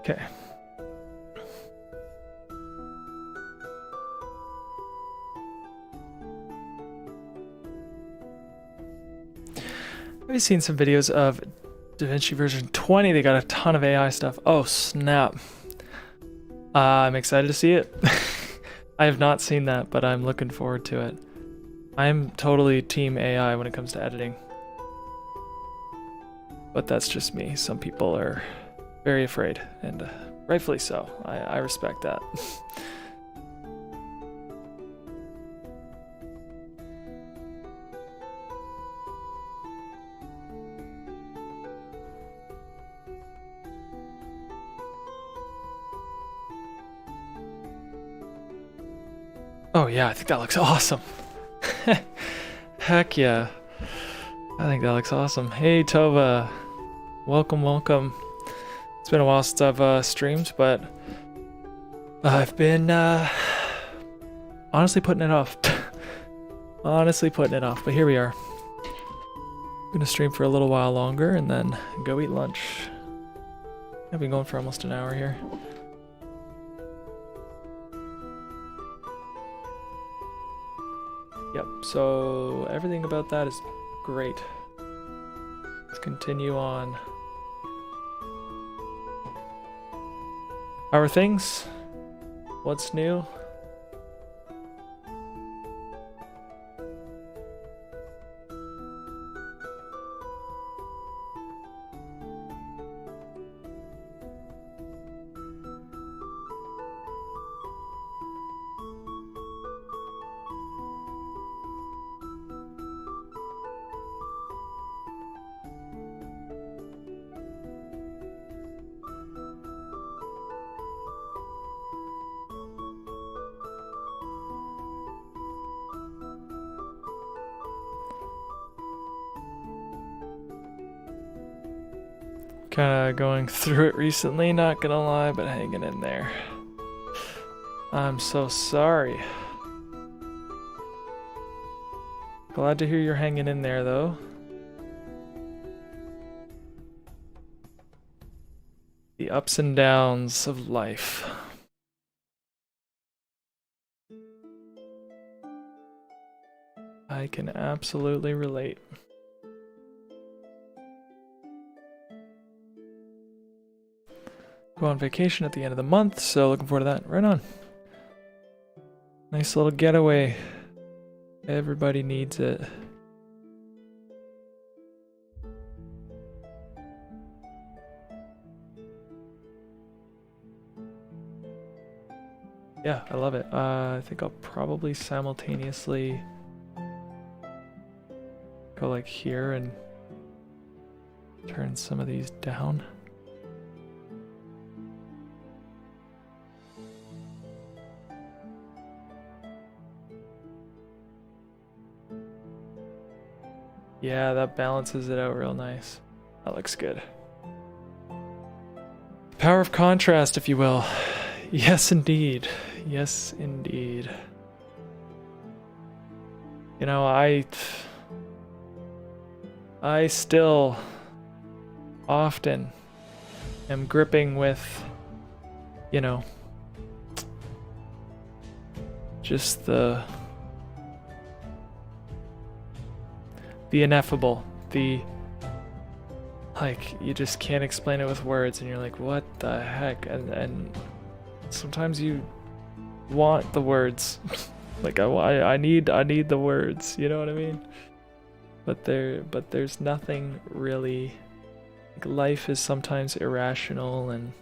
Okay. I've seen some videos of DaVinci version 20. They got a ton of AI stuff. Oh, snap. I'm excited to see it. I have not seen that, but I'm looking forward to it. I'm totally team AI when it comes to editing. But that's just me. Some people are very afraid, and rightfully so. I respect that. Oh yeah, I think that looks awesome. Heck yeah. I think that looks awesome. Hey Tova. Welcome, welcome. It's been a while since I've streamed, but I've been honestly putting it off. Honestly putting it off, but here we are. I'm gonna stream for a little while longer and then go eat lunch. I've been going for almost an hour here. Yep, so everything about that is great. Let's continue on. How are things? What's new? Kinda going through it recently, not gonna lie, but hanging in there. I'm so sorry. Glad to hear you're hanging in there, though. The ups and downs of life. I can absolutely relate. Go on vacation at the end of the month, so looking forward to that. Right on. Nice little getaway. Everybody needs it. Yeah, I love it. I think I'll probably simultaneously go like here and turn some of these down. Yeah, that balances it out real nice. That looks good. Power of contrast, if you will. Yes, indeed. Yes, indeed. You know, I still often am gripping with, you know, just the ineffable, like, you just can't explain it with words, and you're like, what the heck? And sometimes you want the words. Like, I need the words, you know what I mean? But there's nothing really, like, life is sometimes irrational and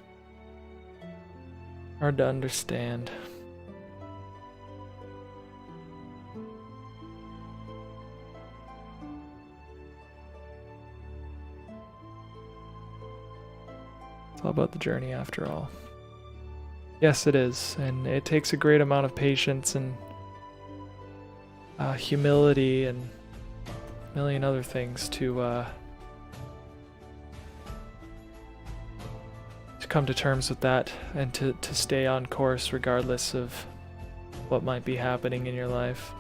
hard to understand. It's all about the journey after all. Yes, it is, and it takes a great amount of patience and humility and a million other things to come to terms with that and to stay on course regardless of what might be happening in your life.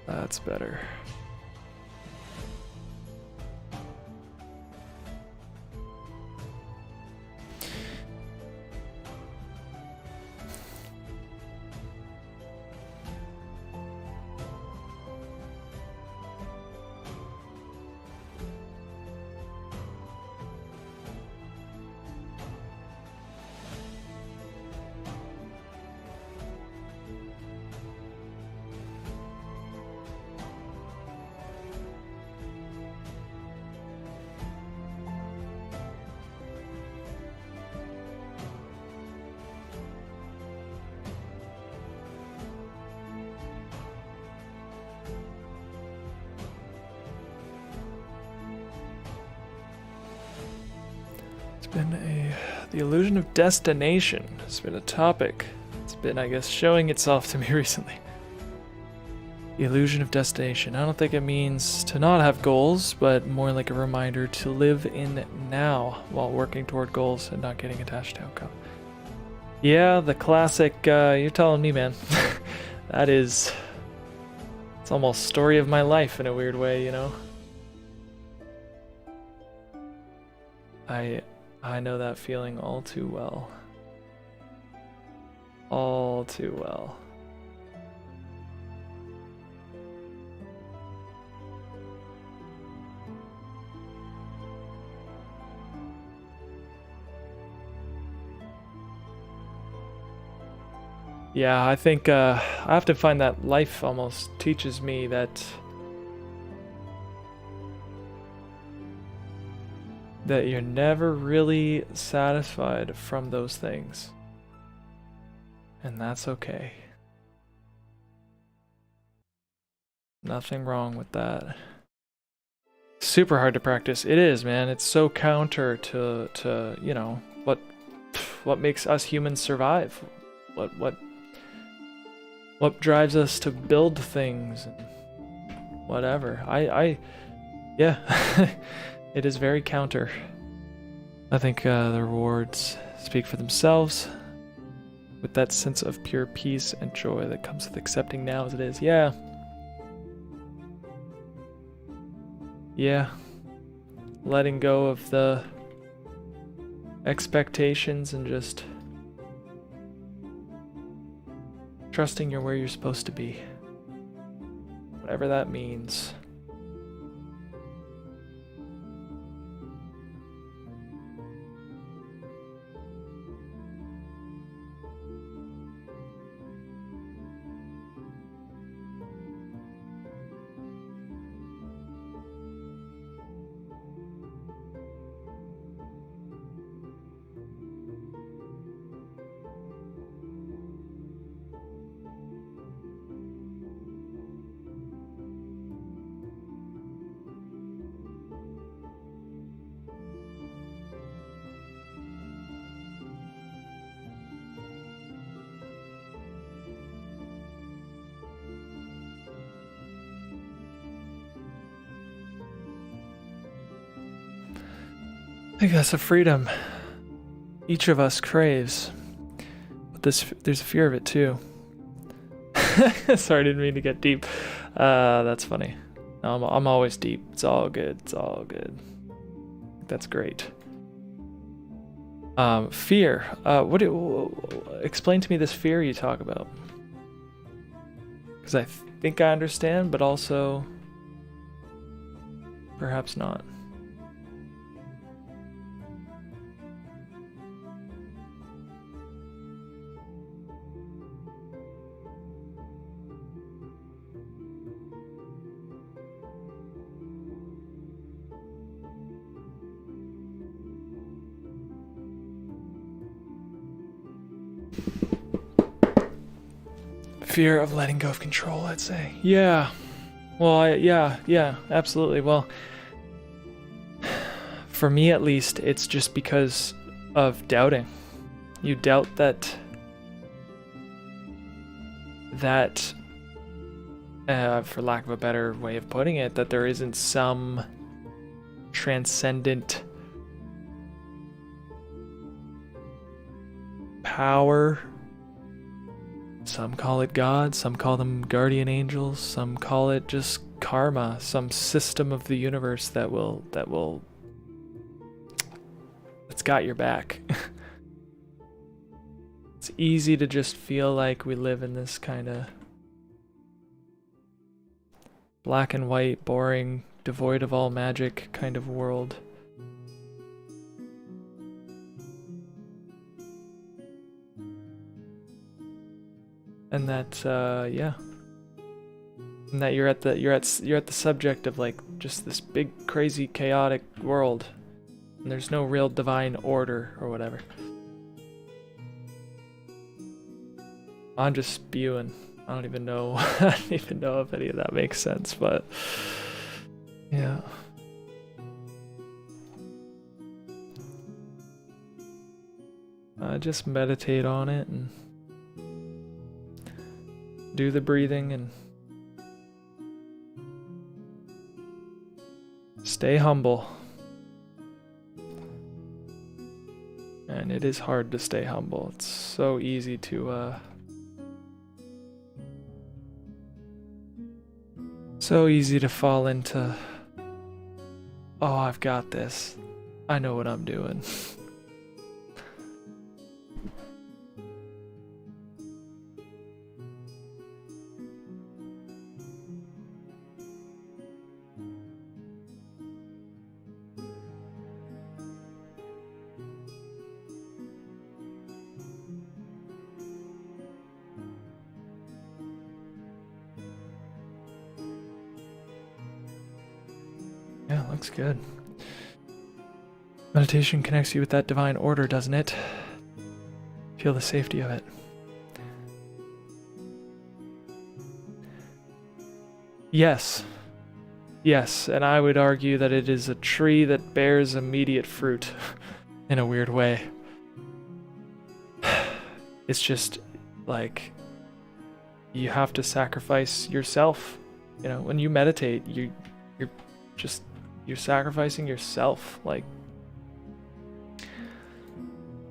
That's better. The illusion of destination has been a topic. It's been, I guess, showing itself to me recently. The illusion of destination. I don't think it means to not have goals, but more like a reminder to live in now while working toward goals and not getting attached to outcome. Yeah, the classic, you're telling me, man. That is... It's almost story of my life in a weird way, you know? I know that feeling all too well. All too well. Yeah, I think I have to find that life almost teaches me that you're never really satisfied from those things. And that's okay. Nothing wrong with that. Super hard to practice. It is, man. It's so counter to you know, what makes us humans survive. What drives us to build things and whatever. Yeah. It is very counter. I think the rewards speak for themselves with that sense of pure peace and joy that comes with accepting now as it is. Yeah. Yeah. Letting go of the expectations and just trusting you're where you're supposed to be. Whatever that means. I think that's a freedom each of us craves, but there's a fear of it too. Sorry, I didn't mean to get deep. That's funny. No, I'm always deep. It's all good. It's all good. That's great. Fear. Explain to me this fear you talk about, because I think I understand, but also perhaps not. fear of letting go of control, I'd say. Yeah. Well, yeah, absolutely. Well, for me at least, it's just because of doubting. You doubt that for lack of a better way of putting it, that there isn't some transcendent power. Some call it God, some call them guardian angels, some call it just karma, some system of the universe that's got your back. It's easy to just feel like we live in this kind of black and white, boring, devoid of all magic kind of world. And that yeah. And that you're at the subject of like just this big crazy chaotic world. And there's no real divine order or whatever. I'm just spewing. I don't even know if any of that makes sense, but yeah. Just meditate on it and do the breathing and stay humble. And it is hard to stay humble. It's so easy to fall into, oh, I've got this. I know what I'm doing. Yeah, looks good. Meditation connects you with that divine order, doesn't it? Feel the safety of it. Yes. Yes, and I would argue that it is a tree that bears immediate fruit in a weird way. It's just like you have to sacrifice yourself. You know, when you meditate, you're sacrificing yourself. Like,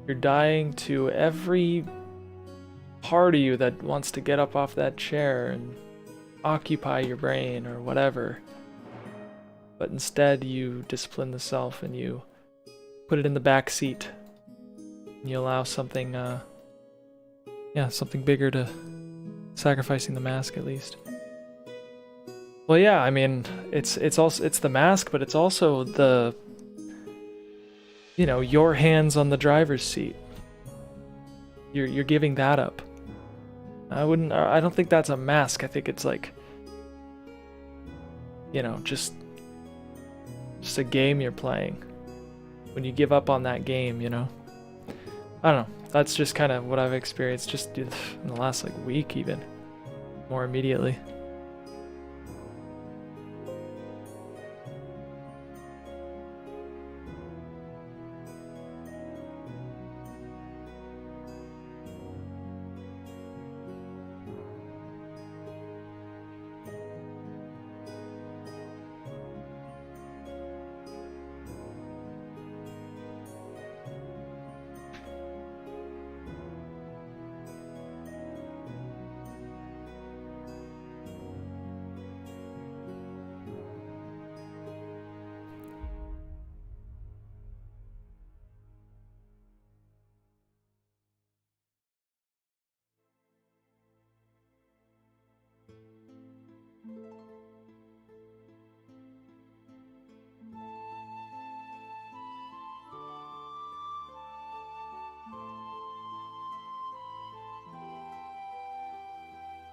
you're dying to every part of you that wants to get up off that chair and occupy your brain or whatever. But instead you discipline the self and you put it in the back seat. And you allow something something bigger to sacrificing the mask, at least. Well, yeah, I mean, it's the mask, but it's also the, your hands on the driver's seat. You're giving that up. I don't think that's a mask. I think it's like, just a game you're playing. When you give up on that game, I don't know. That's just kind of what I've experienced just in the last week, even more immediately.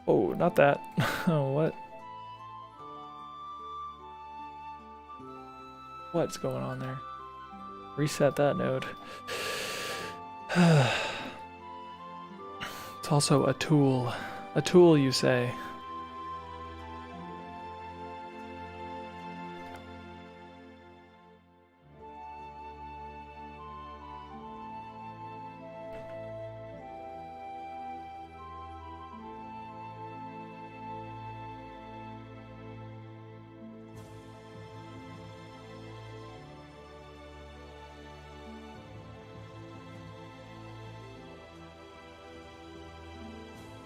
Oh, not that. Oh, what? What's going on there? Reset that node. It's also a tool. A tool, you say?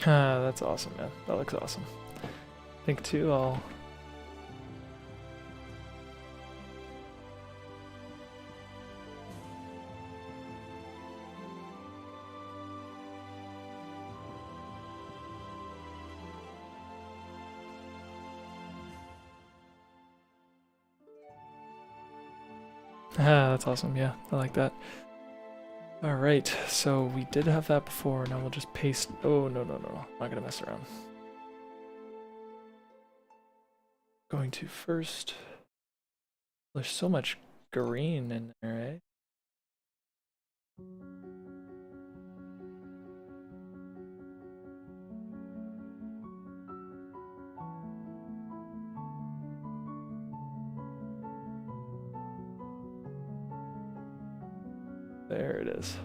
Ah, that's awesome, man. That looks awesome. I think too, I'll... Ah, that's awesome, yeah. I like that. Alright, so we did have that before, now we'll just paste... Oh, no, no, no, I'm not gonna mess around. Going to first... There's so much green in there, eh? There it is.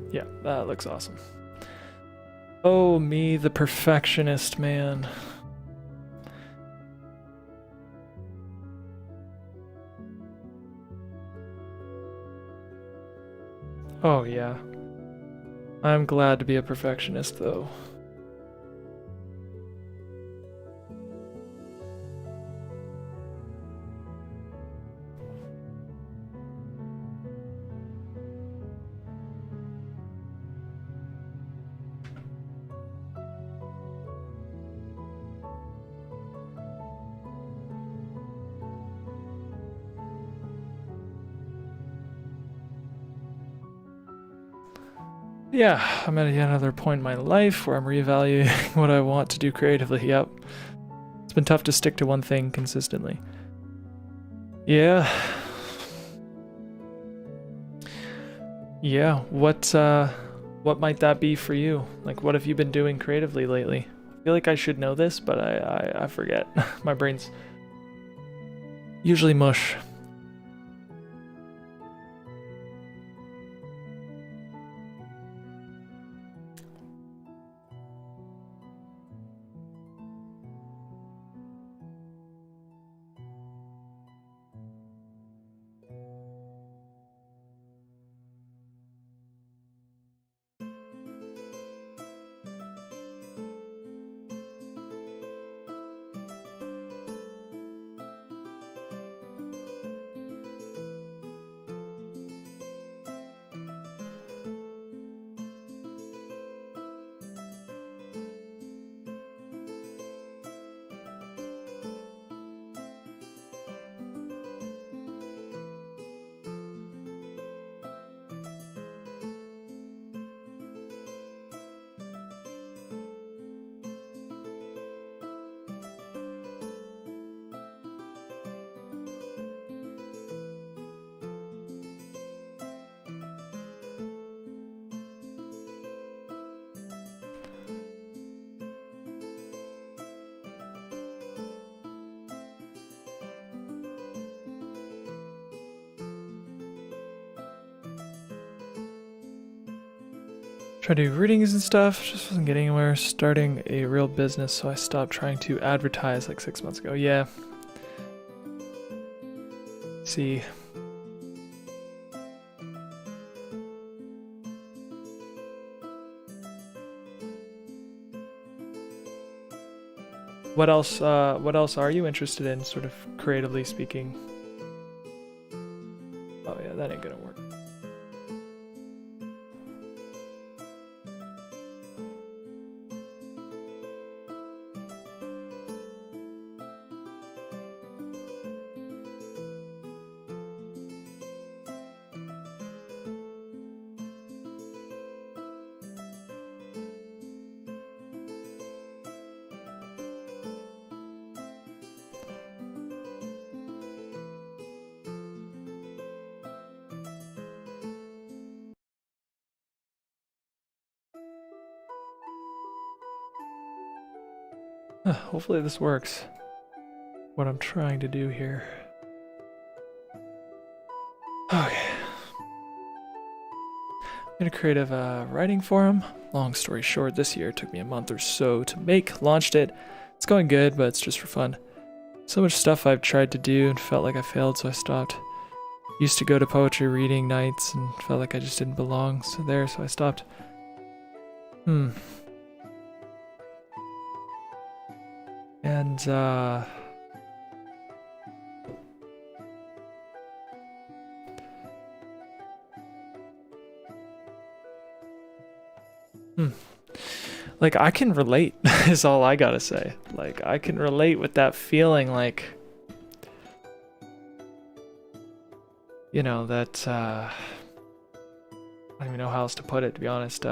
Yeah, that looks awesome. Oh, me, the perfectionist, man. Oh, yeah. I'm glad to be a perfectionist, though. Yeah, I'm at yet another point in my life where I'm reevaluating what I want to do creatively. Yep. It's been tough to stick to one thing consistently. Yeah. Yeah, what might that be for you? Like, what have you been doing creatively lately? I feel like I should know this, but I forget. My brain's usually mush. Try to do readings and stuff, just wasn't getting anywhere. Starting a real business, so I stopped trying to advertise like 6 months ago. Yeah. See. What else are you interested in, sort of creatively speaking? Oh yeah, that ain't gonna work. Hopefully this works. What I'm trying to do here. Okay. In a creative writing forum. Long story short, this year took me a month or so to make. Launched it. It's going good, but it's just for fun. So much stuff I've tried to do and felt like I failed, so I stopped. Used to go to poetry reading nights and felt like I just didn't belong so I stopped. And like I can relate is all I gotta say. Like I can relate with that feeling, like, you know, that I don't even know how else to put it, to be honest.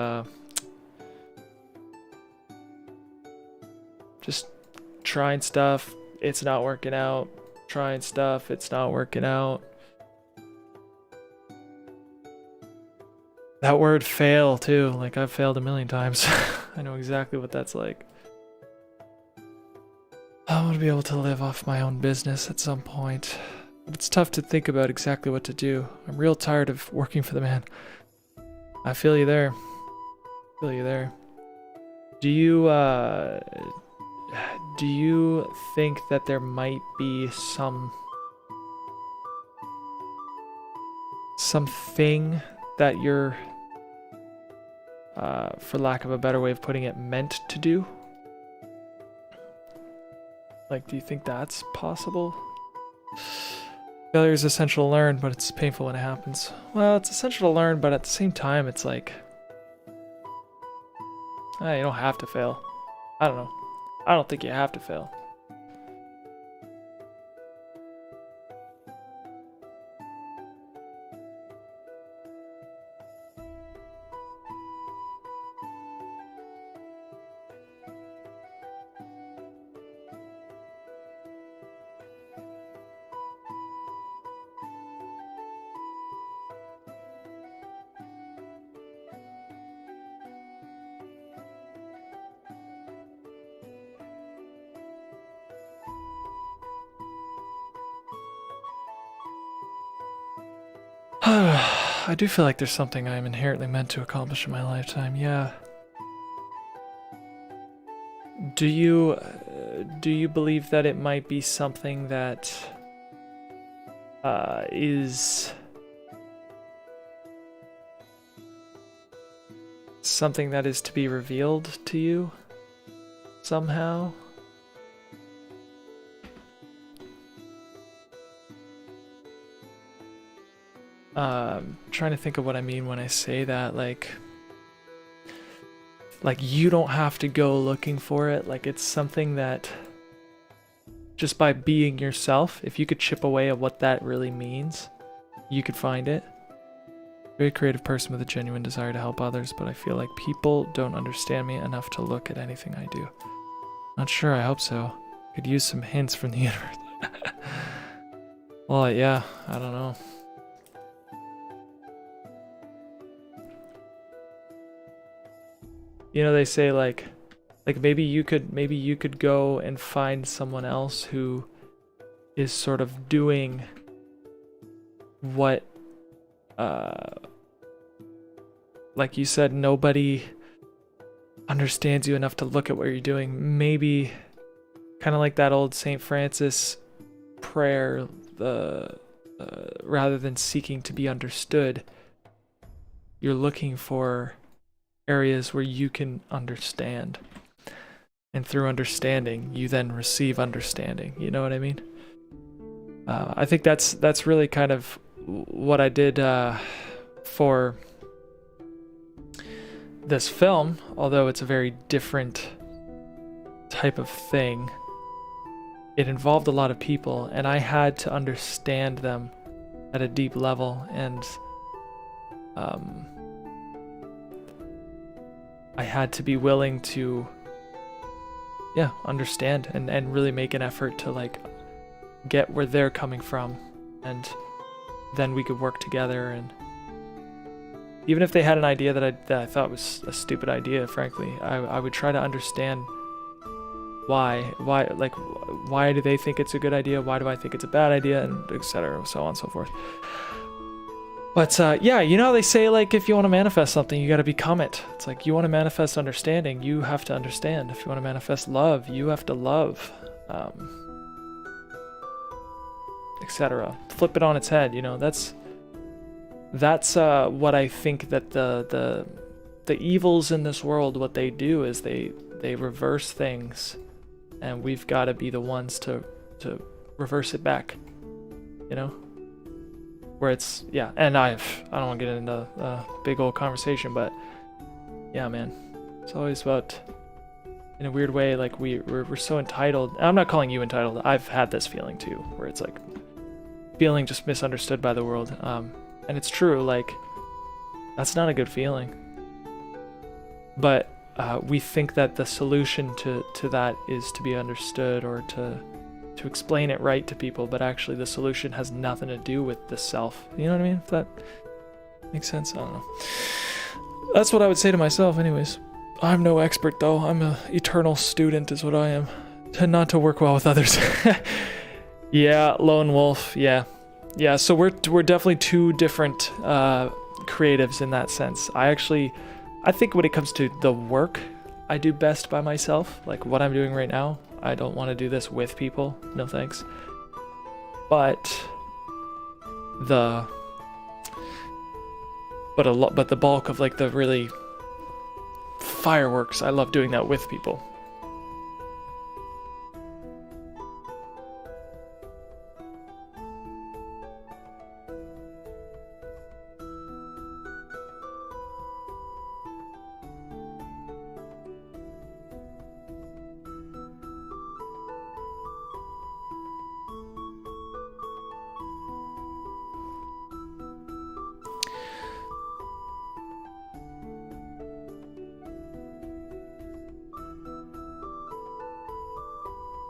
Just trying stuff, it's not working out. Trying stuff, it's not working out. That word fail too, like I've failed a million times. I know exactly what that's like. I want to be able to live off my own business at some point. But it's tough to think about exactly what to do. I'm real tired of working for the man. I feel you there. Feel you there. Do you think that there might be something that you're, for lack of a better way of putting it, meant to do? Like, do you think that's possible? Failure is essential to learn, but it's painful when it happens. Well, it's essential to learn, but at the same time, it's like, you don't have to fail. I don't know. I don't think you have to fail. I do feel like there's something I'm inherently meant to accomplish in my lifetime, yeah. Do you believe that it might be something that is something that is to be revealed to you somehow? Trying to think of what I mean when I say that, like you don't have to go looking for it, like it's something that just by being yourself, if you could chip away at what that really means, you could find it. Very creative person with a genuine desire to help others, but I feel like people don't understand me enough to look at anything I do. Not sure, I hope so. Could use some hints from the universe. Well, yeah, I don't know. You know, they say like maybe you could go and find someone else who is sort of doing what, like you said, nobody understands you enough to look at what you're doing. Maybe kind of like that old St. Francis prayer, the rather than seeking to be understood, you're looking for areas where you can understand. And through understanding, you then receive understanding. You know what I mean? I think that's really kind of what I did for this film, although it's a very different type of thing. It involved a lot of people, and I had to understand them at a deep level, and I had to be willing to understand and really make an effort to like get where they're coming from, and then we could work together. And even if they had an idea that I thought was a stupid idea, frankly, I would try to understand why do they think it's a good idea, why do I think it's a bad idea, and etc., so on and so forth. But yeah, you know how they say, like, if you want to manifest something, you got to become it. It's like, you want to manifest understanding, you have to understand. If you want to manifest love, you have to love, etc. Flip it on its head, you know. That's what I think that the evils in this world, what they do is they reverse things, and we've got to be the ones to reverse it back, you know. Where it's, yeah, and I don't want to get into a big old conversation, but yeah, man, it's always about, in a weird way, like we're so entitled. I'm not calling you entitled. I've had this feeling too, where it's like feeling just misunderstood by the world, and it's true. Like, that's not a good feeling. But we think that the solution to that is to be understood, or to explain it right to people, but actually the solution has nothing to do with the self. You know what I mean? If that makes sense, I don't know. That's what I would say to myself anyways. I'm no expert though. I'm an eternal student is what I am. Not to work well with others. Yeah, lone wolf, yeah. Yeah, so we're definitely two different creatives in that sense. I think when it comes to the work, I do best by myself. Like what I'm doing right now, I don't want to do this with people. No thanks. But the bulk of like the really fireworks, I love doing that with people.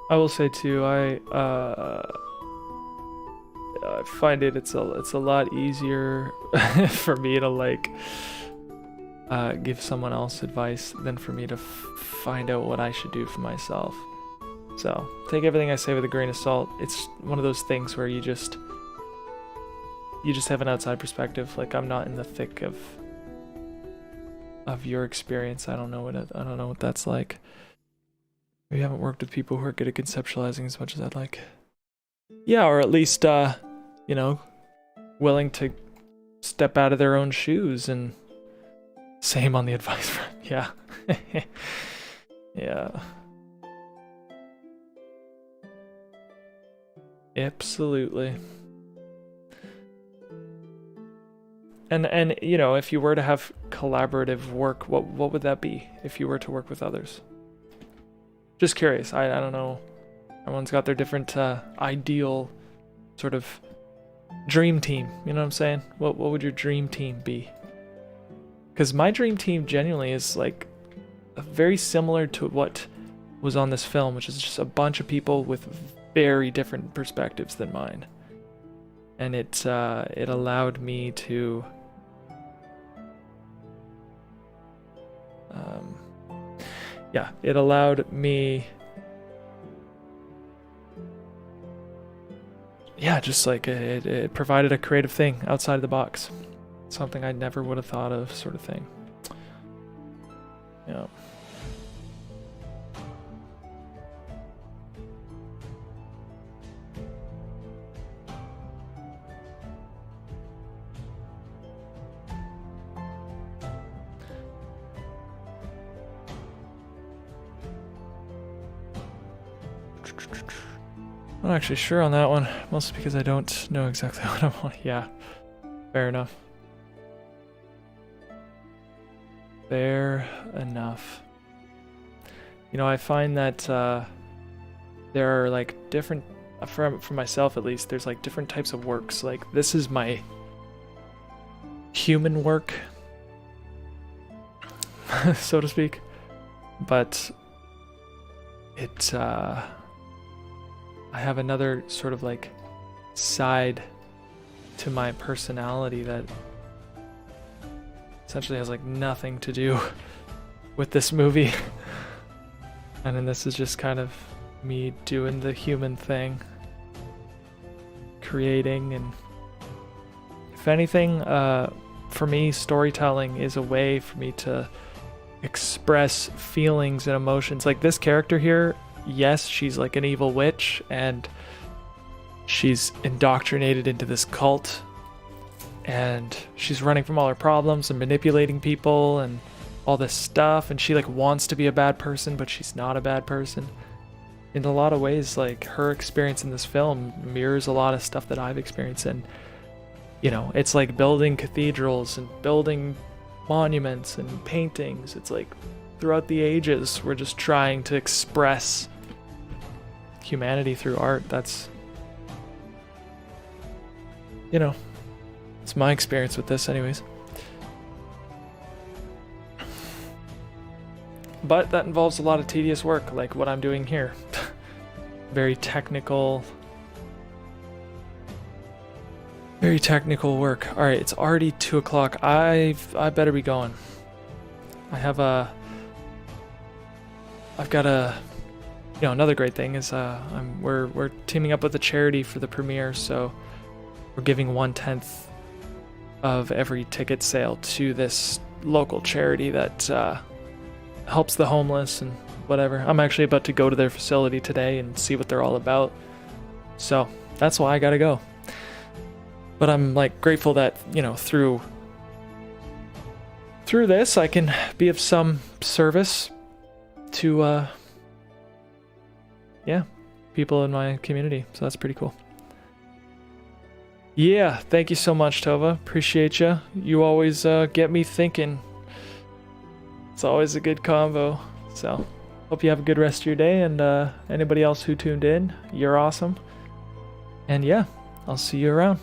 I will say too, I find it's a lot easier for me to like give someone else advice than for me to find out what I should do for myself. So take everything I say with a grain of salt. It's one of those things where you just have an outside perspective. Like, I'm not in the thick of your experience. I don't know what that's like. We haven't worked with people who are good at conceptualizing as much as I'd like. Yeah, or at least, you know, willing to step out of their own shoes, and same on the advice front. Yeah. Yeah. Absolutely. And you know, if you were to have collaborative work, what would that be if you were to work with others? Just curious. I don't know. Everyone's got their different ideal sort of dream team. You know what I'm saying? What would your dream team be? Because my dream team genuinely is like very similar to what was on this film, which is just a bunch of people with very different perspectives than mine. And it allowed me to yeah, it allowed me, yeah, just like it provided a creative thing outside of the box, something I never would have thought of, sort of thing. Yeah. I'm not actually sure on that one, mostly because I don't know exactly what I want. Yeah, fair enough. Fair enough. You know, I find that there are like different, for myself at least, there's like different types of works. Like this is my human work, so to speak, but it I have another sort of like side to my personality that essentially has like nothing to do with this movie. And then this is just kind of me doing the human thing, creating, and if anything, for me, storytelling is a way for me to express feelings and emotions. Like this character here, yes, she's like an evil witch and she's indoctrinated into this cult and she's running from all her problems and manipulating people and all this stuff, and she like wants to be a bad person but she's not a bad person. In a lot of ways, like her experience in this film mirrors a lot of stuff that I've experienced, and you know, it's like building cathedrals and building monuments and paintings. It's like throughout the ages we're just trying to express humanity through art. That's, you know, it's my experience with this anyways. But that involves a lot of tedious work, like what I'm doing here. Very technical work. All right, it's already 2 o'clock. I better be going. I've got a, you know, another great thing is we're teaming up with a charity for the premiere, so we're giving 1/10 of every ticket sale to this local charity that helps the homeless and whatever. I'm actually about to go to their facility today and see what they're all about, so that's why I gotta go. But I'm like grateful that, you know, through this I can be of some service to yeah, people in my community, so that's pretty cool. Yeah, thank you so much, Tova. Appreciate you. You always get me thinking. It's always a good convo. So, hope you have a good rest of your day, and anybody else who tuned in, you're awesome. And yeah, I'll see you around.